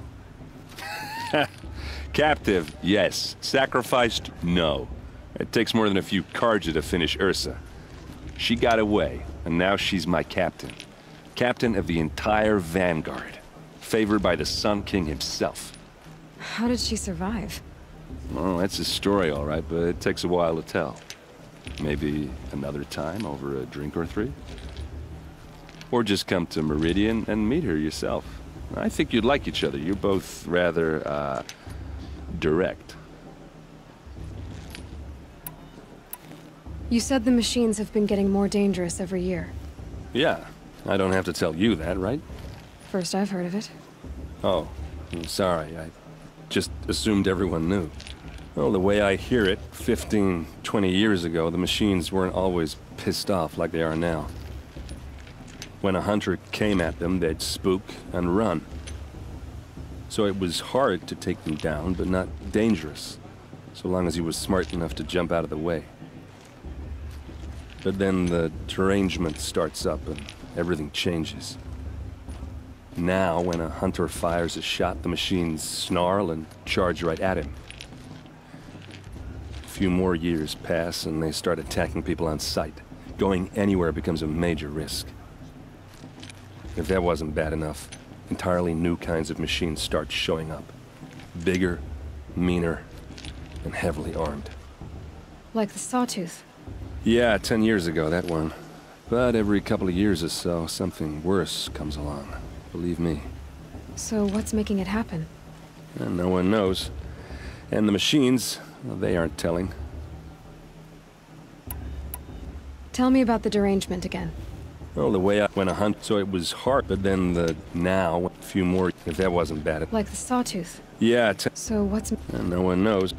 Captive, yes. Sacrificed, no. It takes more than a few Carja to finish Ursa. She got away, and now she's my captain. Captain of the entire Vanguard. Favored by the Sun King himself. How did she survive? Well, that's a story, all right, but it takes a while to tell. Maybe another time over a drink or three? Or just come to Meridian and meet her yourself. I think you'd like each other. You're both rather, direct. You said the machines have been getting more dangerous every year. Yeah, I don't have to tell you that, right? First I've heard of it. Oh, I'm sorry. I just assumed everyone knew. Well, the way I hear it, 15, 20 years ago, the machines weren't always pissed off like they are now. When a hunter came at them, they'd spook and run. So it was hard to take them down, but not dangerous, so long as he was smart enough to jump out of the way. But then the derangement starts up and everything changes. Now, when a hunter fires a shot, the machines snarl and charge right at him. A few more years pass and they start attacking people on sight. Going anywhere becomes a major risk. If that wasn't bad enough, entirely new kinds of machines start showing up. Bigger, meaner, and heavily armed. Like the Sawtooth. Yeah, 10 years ago, that one. But every couple of years or so, something worse comes along. Believe me. So what's making it happen? And no one knows. And the machines, well, they aren't telling. Tell me about the derangement again. Well, the way I went a hunt, so it was hard, but then now, a few more, if that wasn't bad. Like the Sawtooth. Yeah, so what's... And no one knows.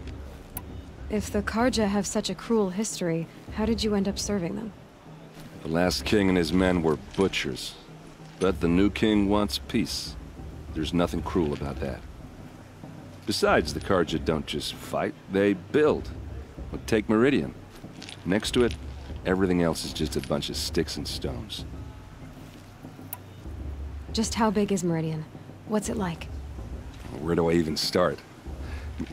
If the Carja have such a cruel history, how did you end up serving them? The last king and his men were butchers. But the new king wants peace. There's nothing cruel about that. Besides, the Carja don't just fight, they build. Well, take Meridian. Next to it, everything else is just a bunch of sticks and stones. Just how big is Meridian? What's it like? Where do I even start?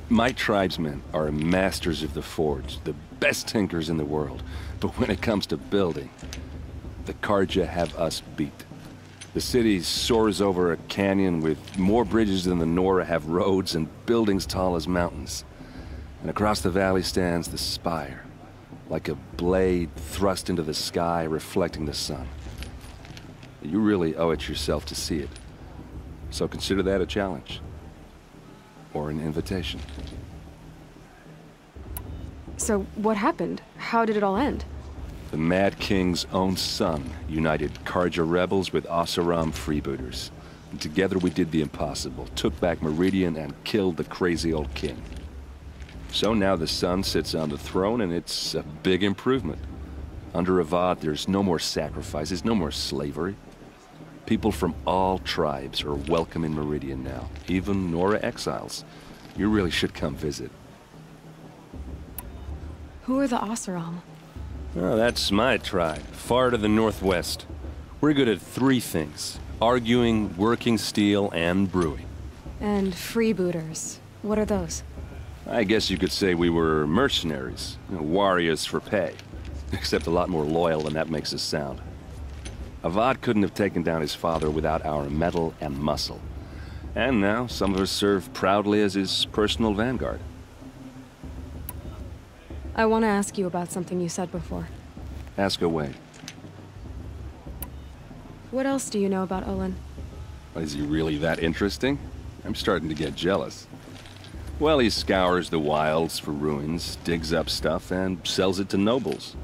My tribesmen are masters of the forge, the best tinkers in the world. But when it comes to building, the Carja have us beat. The city soars over a canyon with more bridges than the Nora have roads and buildings tall as mountains. And across the valley stands the spire, like a blade thrust into the sky reflecting the sun. You really owe it yourself to see it. So consider that a challenge. Or an invitation. So what happened? How did it all end? The Mad King's own son united Carja rebels with Oseram freebooters. And together we did the impossible, took back Meridian and killed the crazy old king. So now the son sits on the throne and it's a big improvement. Under Avad, there's no more sacrifices, no more slavery. People from all tribes are welcome in Meridian now, even Nora exiles. You really should come visit. Who are the Oseram? Oh, that's my tribe, far to the northwest. We're good at 3 things: arguing, working steel, and brewing. And freebooters. What are those? I guess you could say we were mercenaries, warriors for pay. Except a lot more loyal than that makes us sound. Avad couldn't have taken down his father without our metal and muscle. And now, some of us serve proudly as his personal vanguard. I want to ask you about something you said before. Ask away. What else do you know about Olin? Is he really that interesting? I'm starting to get jealous. Well, he scours the wilds for ruins, digs up stuff, and sells it to nobles.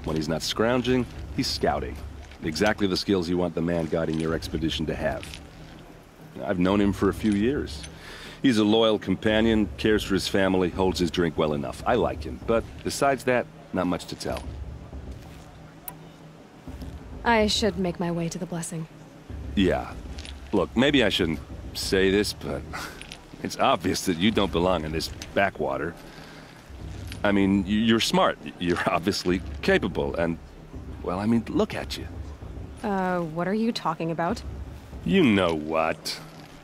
When he's not scrounging, he's scouting. Exactly the skills you want the man guiding your expedition to have. I've known him for a few years. He's a loyal companion, cares for his family, holds his drink well enough. I like him, but besides that, not much to tell. I should make my way to the blessing. Yeah. Look, maybe I shouldn't say this, but it's obvious that you don't belong in this backwater. I mean, you're smart. You're obviously capable, and, well, I mean, look at you. What are you talking about? You know what.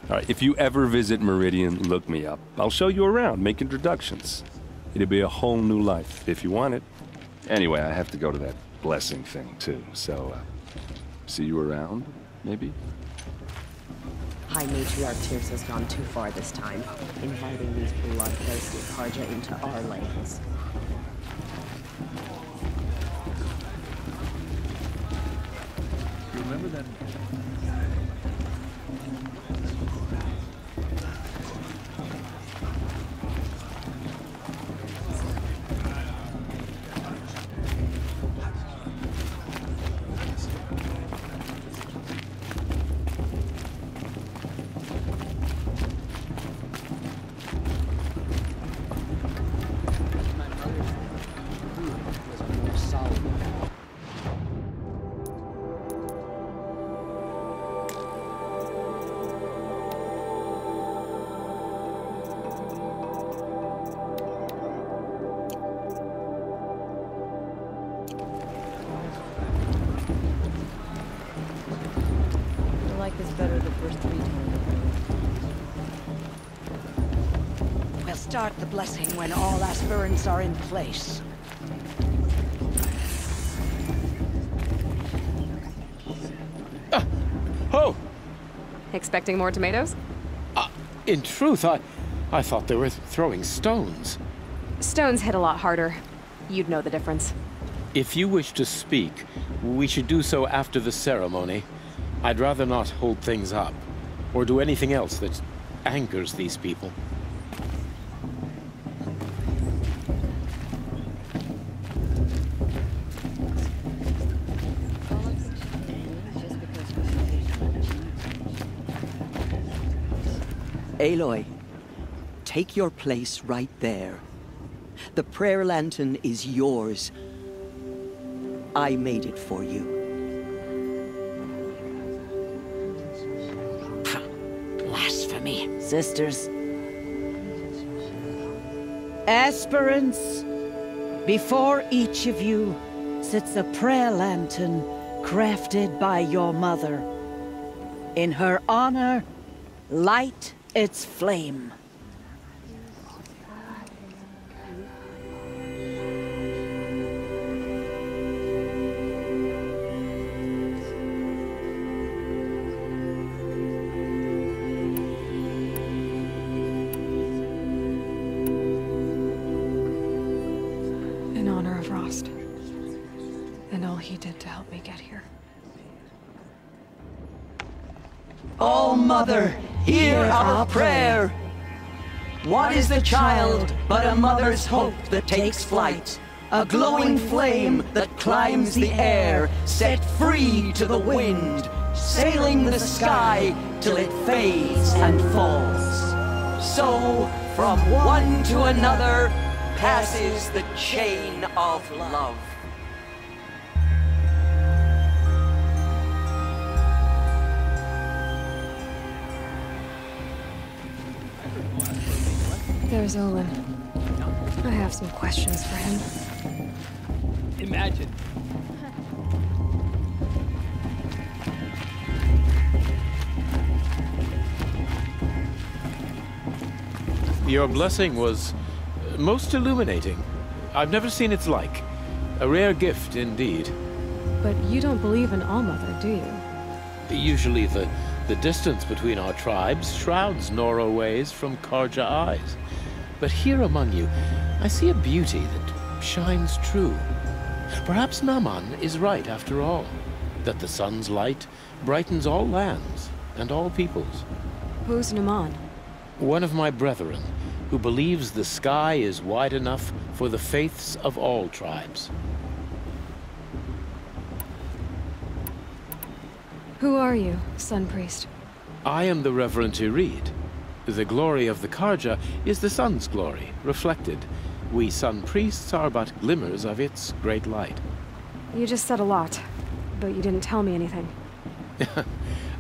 All right, if you ever visit Meridian, look me up. I'll show you around, make introductions. It'll be a whole new life, if you want it. Anyway, I have to go to that blessing thing, too, so, see you around, maybe? High Matriarch Tears has gone too far this time, inviting these bloodthirsty Carja into our lanes. You remember that? the first 3 times. We'll start the blessing when all aspirants are in place. Oh! Expecting more tomatoes? In truth, I thought they were throwing stones. Stones hit a lot harder. You'd know the difference. If you wish to speak, we should do so after the ceremony. I'd rather not hold things up, or do anything else that angers these people. Aloy, take your place right there. The prayer lantern is yours. I made it for you. Blasphemy, sisters. Aspirants, before each of you sits a prayer lantern crafted by your mother. In her honor, light its flame. In honor of Rost, and all he did to help me get here. Oh, Mother, hear our prayer. What is the child but a mother's hope that takes flight? A glowing flame that climbs the air, set free to the wind, sailing the sky till it fades and falls. So, from one to another, passes the chain of love. There's Olin. I have some questions for him. Imagine. Your blessing was most illuminating. I've never seen its like. A rare gift indeed. But you don't believe in Allmother, do you? Usually the distance between our tribes shrouds Nora ways from Carja eyes. But here among you, I see a beauty that shines true. Perhaps Naman is right after all, that the sun's light brightens all lands and all peoples. Who's Naman? One of my brethren, who believes the sky is wide enough for the faiths of all tribes. Who are you, Sun Priest? I am the Reverend Irid. The glory of the Carja is the sun's glory, reflected. We Sun Priests are but glimmers of its great light. You just said a lot, but you didn't tell me anything.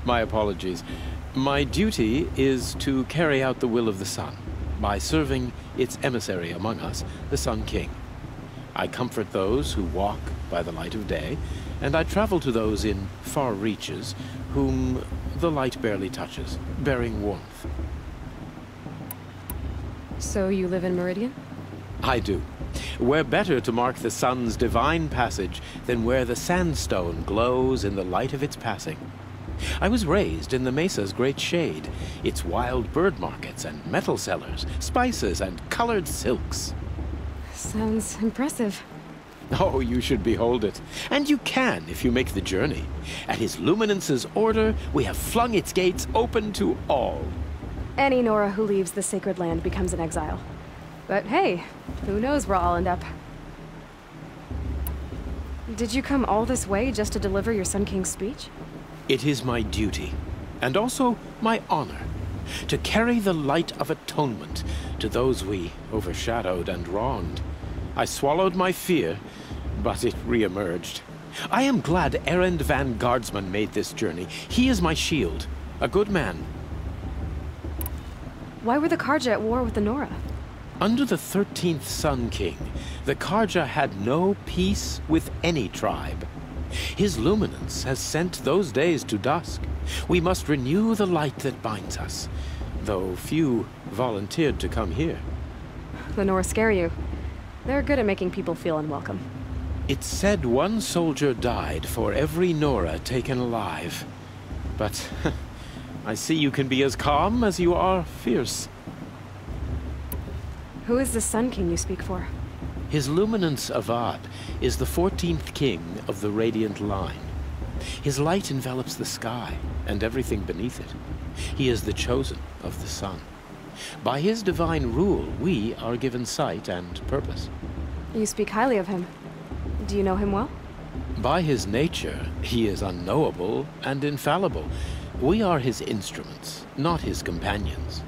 My apologies. My duty is to carry out the will of the sun, by serving its emissary among us, the Sun King. I comfort those who walk by the light of day, and I travel to those in far reaches whom the light barely touches, bearing warmth. So you live in Meridian? I do. Where better to mark the sun's divine passage than where the sandstone glows in the light of its passing. I was raised in the mesa's great shade, its wild bird markets and metal cellars, spices and colored silks. Sounds impressive. Oh, you should behold it. And you can if you make the journey. At his luminance's order, we have flung its gates open to all. Any Nora who leaves the sacred land becomes an exile. But hey, who knows where I'll end up. Did you come all this way just to deliver your Sun King's speech? It is my duty, and also my honor, to carry the light of atonement to those we overshadowed and wronged. I swallowed my fear, but it re-emerged. I am glad Erend van Guardsman made this journey. He is my shield, a good man. Why were the Carja at war with the Nora? Under the 13th Sun King, the Carja had no peace with any tribe. His luminance has sent those days to dusk. We must renew the light that binds us, though few volunteered to come here. The Nora scare you. They're good at making people feel unwelcome. It's said one soldier died for every Nora taken alive. But I see you can be as calm as you are fierce. Who is the Sun King you speak for? His Luminance Avad is the 14th king of the Radiant Line. His light envelops the sky and everything beneath it. He is the chosen of the sun. By his divine rule, we are given sight and purpose. You speak highly of him. Do you know him well? By his nature, he is unknowable and infallible. We are his instruments, not his companions.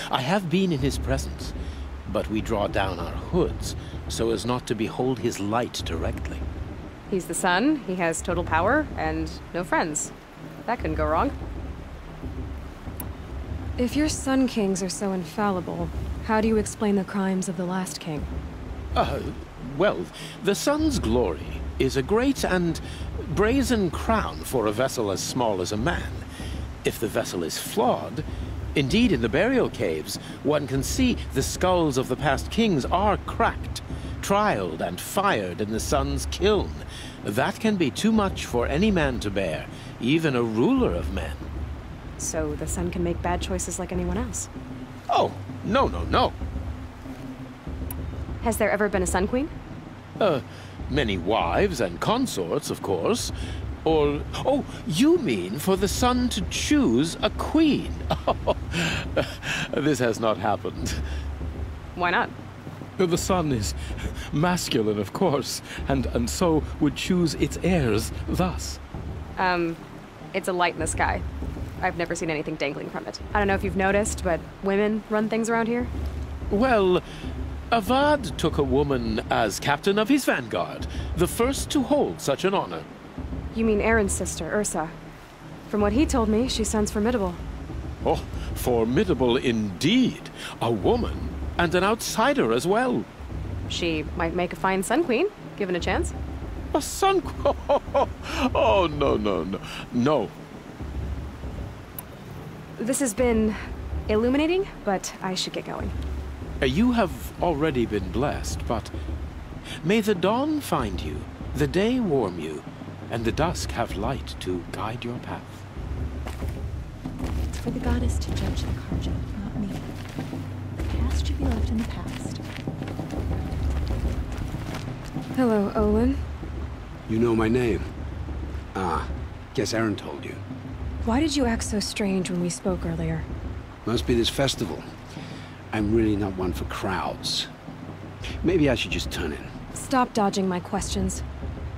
I have been in his presence, but we draw down our hoods so as not to behold his light directly. He's the sun, he has total power, and no friends. That couldn't go wrong. If your Sun Kings are so infallible, how do you explain the crimes of the last king? Well, the sun's glory is a great and brazen crown for a vessel as small as a man. If the vessel is flawed, indeed in the burial caves, one can see the skulls of the past kings are cracked, trialed and fired in the sun's kiln. That can be too much for any man to bear, even a ruler of men. So the sun can make bad choices like anyone else? Oh, no. Has there ever been a Sun Queen? Many wives and consorts, of course. Or, oh, you mean for the sun to choose a queen? This has not happened. Why not? The sun is masculine, of course, and so would choose its heirs thus. It's a light in the sky. I've never seen anything dangling from it. I don't know if you've noticed, but women run things around here. Well, Avad took a woman as captain of his vanguard, the first to hold such an honor. You mean Aaron's sister, Ursa. From what he told me, she sounds formidable. Oh, formidable indeed. A woman, and an outsider as well. She might make a fine Sun Queen, given a chance. A Sun Queen? Oh, no. This has been illuminating, but I should get going. You have already been blessed, but may the dawn find you, the day warm you, and the dusk have light to guide your path. It's for the goddess to judge the Carja, not me. The past should be left in the past. Hello, Olin. You know my name? Ah, guess Aaron told you. Why did you act so strange when we spoke earlier? Must be this festival. I'm really not one for crowds. Maybe I should just turn in. Stop dodging my questions.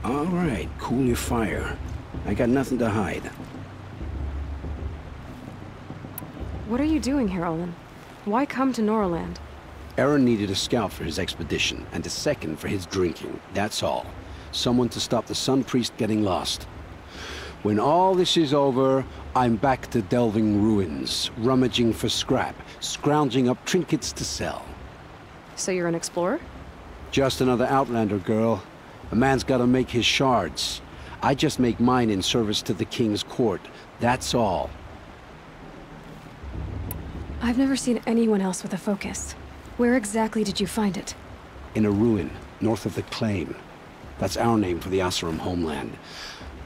All right, cool your fire. I got nothing to hide. What are you doing here, Olin? Why come to Noraland? Aaron needed a scout for his expedition, and a second for his drinking. That's all. Someone to stop the Sun Priest getting lost. When all this is over, I'm back to delving ruins, rummaging for scrap, scrounging up trinkets to sell. So you're an explorer? Just another Outlander, girl. A man's gotta make his shards. I just make mine in service to the King's court. That's all. I've never seen anyone else with a focus. Where exactly did you find it? In a ruin, north of the Claim. That's our name for the Oseram homeland.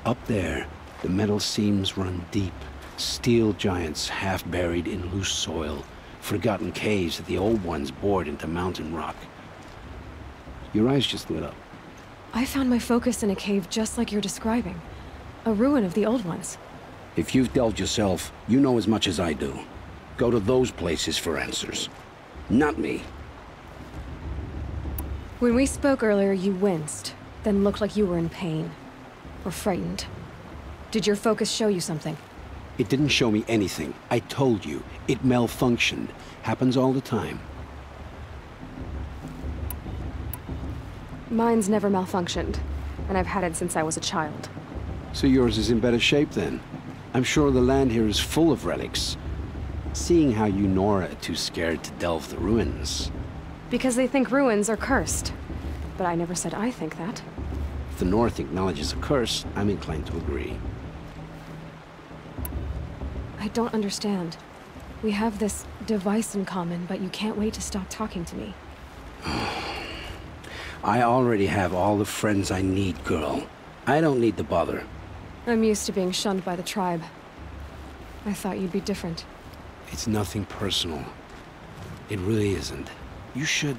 Up there, the metal seams run deep. Steel giants half buried in loose soil. Forgotten caves that the old ones bored into mountain rock. Your eyes just lit up. I found my focus in a cave just like you're describing. A ruin of the old ones. If you've delved yourself, you know as much as I do. Go to those places for answers. Not me. When we spoke earlier, you winced, then looked like you were in pain. Or frightened. Did your focus show you something? It didn't show me anything. I told you. It malfunctioned. Happens all the time. Mine's never malfunctioned, and I've had it since I was a child. So yours is in better shape then? I'm sure the land here is full of relics. Seeing how you Nora are too scared to delve the ruins. Because they think ruins are cursed. But I never said I think that. the North acknowledges a curse, I'm inclined to agree. I don't understand. We have this device in common, but you can't wait to stop talking to me. I already have all the friends I need, girl. I don't need the bother. I'm used to being shunned by the tribe. I thought you'd be different. It's nothing personal. It really isn't. You should...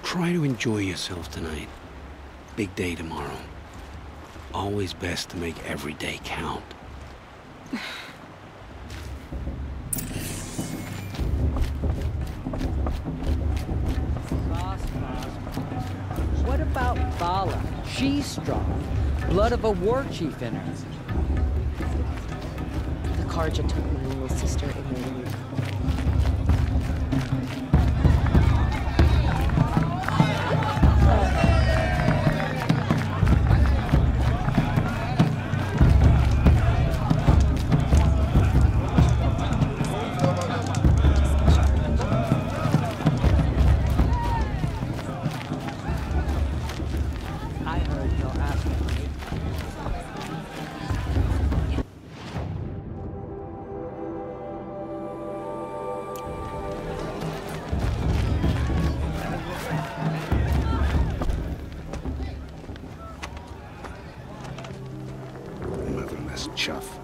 try to enjoy yourself tonight. Big day tomorrow. Always best to make every day count. What about Vala? She's strong. Blood of a war chief in her. The Carja took my little sister in the lead. Chuff.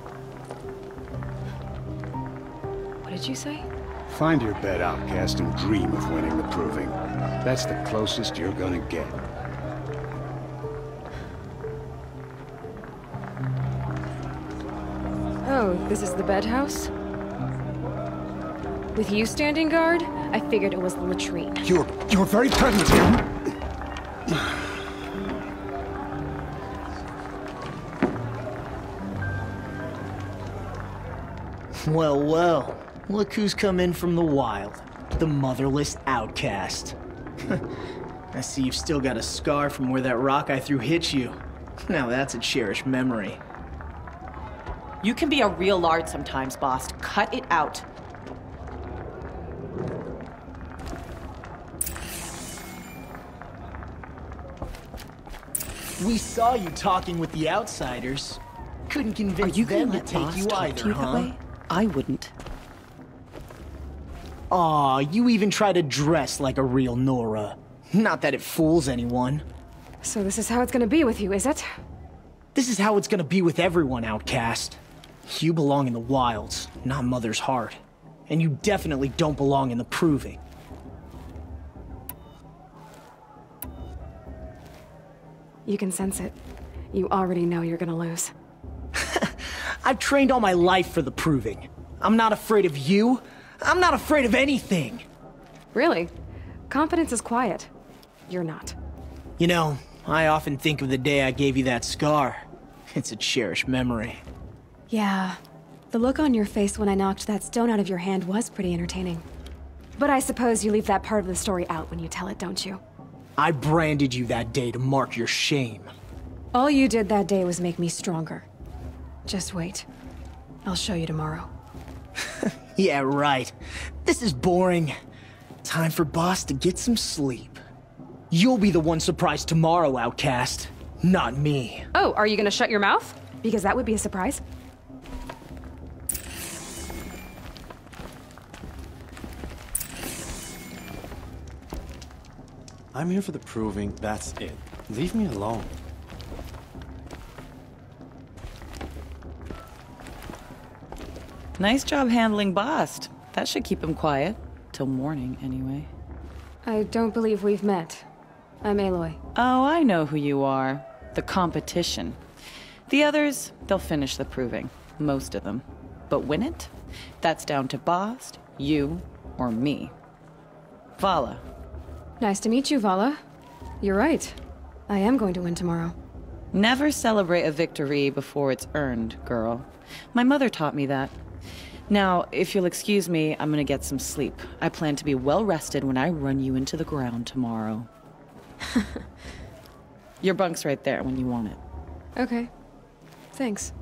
What did you say? Find your bed, outcast, and dream of winning the proving. That's the closest you're gonna get. Oh, this is the bed house? With you standing guard, I figured it was the latrine. Your very presence here. Well, well. Look who's come in from the wild. The motherless outcast. I see you've still got a scar from where that rock I threw hit you. Now that's a cherished memory. You can be a real lard sometimes, boss. Cut it out. We saw you talking with the outsiders. Couldn't convince them to take you either, huh? I wouldn't. Aw, you even try to dress like a real Nora. Not that it fools anyone. So this is how it's gonna be with you, is it? This is how it's gonna be with everyone, outcast. You belong in the wilds, not Mother's heart. And you definitely don't belong in the proving. You can sense it. You already know you're gonna lose. I've trained all my life for the proving. I'm not afraid of you. I'm not afraid of anything. Really? Confidence is quiet. You're not. You know, I often think of the day I gave you that scar. It's a cherished memory. Yeah. The look on your face when I knocked that stone out of your hand was pretty entertaining. But I suppose you leave that part of the story out when you tell it, don't you? I branded you that day to mark your shame. All you did that day was make me stronger. Just wait. I'll show you tomorrow. Yeah, right. This is boring. Time for Boss to get some sleep. You'll be the one surprised tomorrow, outcast. Not me. Oh, are you gonna shut your mouth? Because that would be a surprise. I'm here for the proving, that's it. Leave me alone. Nice job handling Bast. That should keep him quiet. Till morning, anyway. I don't believe we've met. I'm Aloy. Oh, I know who you are. The competition. The others, they'll finish the proving. Most of them. But win it? That's down to Bast, you, or me. Vala. Nice to meet you, Vala. You're right. I am going to win tomorrow. Never celebrate a victory before it's earned, girl. My mother taught me that. Now, if you'll excuse me, I'm gonna get some sleep. I plan to be well rested when I run you into the ground tomorrow. Your bunk's right there when you want it. Okay. Thanks.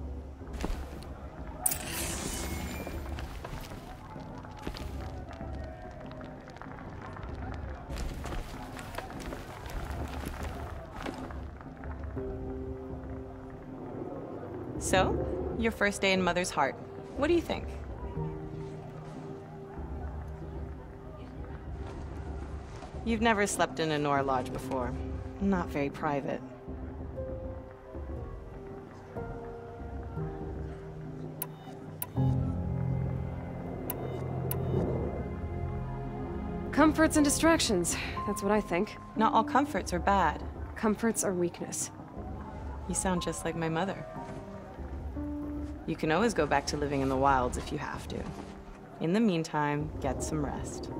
So, your first day in Mother's Heart. What do you think? You've never slept in a Nora Lodge before. Not very private. Comforts and distractions. That's what I think. Not all comforts are bad. Comforts are weakness. You sound just like my mother. You can always go back to living in the wilds if you have to. In the meantime, get some rest.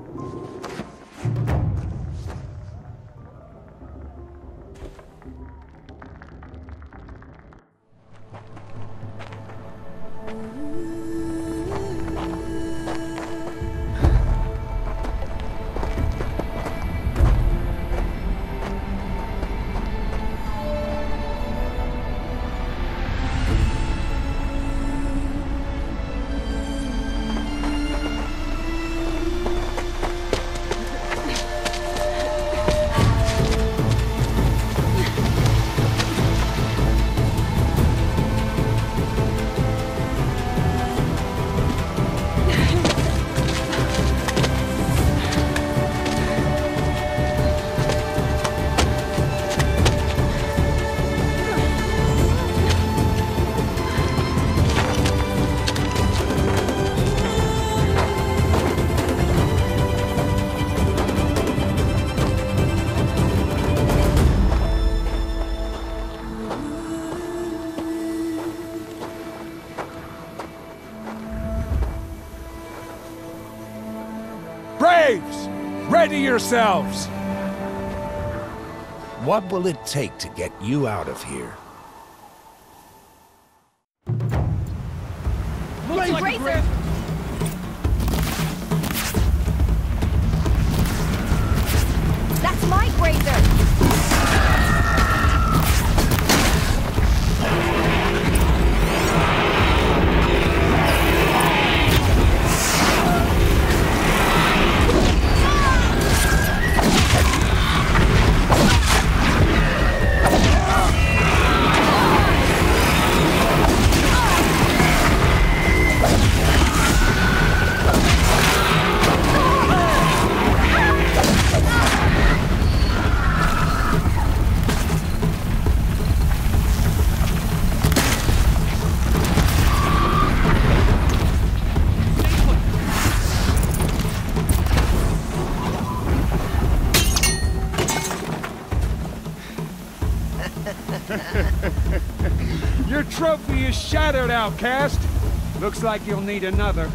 Braves! Ready yourselves! What will it take to get you out of here? Looks like Grazer! That's my Grazer! Your trophy is shattered, outcast. Looks like you'll need another.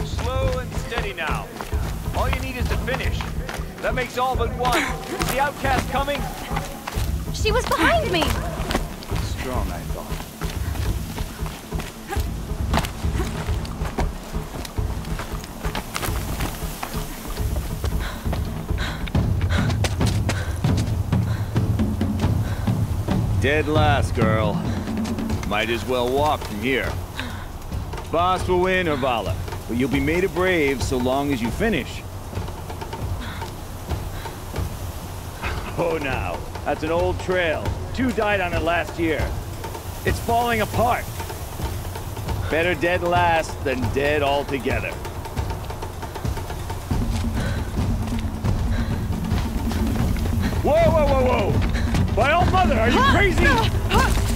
Slow and steady now. All you need is to finish. That makes all but one. Is the outcast coming? She was behind me! Strong, I thought. Dead last, girl. Might as well walk from here. Boss will win, or Vala, but you'll be made a brave so long as you finish. Oh, now. That's an old trail. 2 died on it last year. It's falling apart. Better dead last than dead altogether. Whoa, whoa, whoa, whoa! By all mother, are you crazy?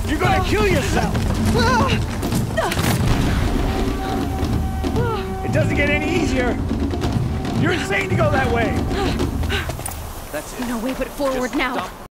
You're gonna kill yourself! It doesn't get any easier! You're insane to go that way! That's it. No way but forward now. Stop.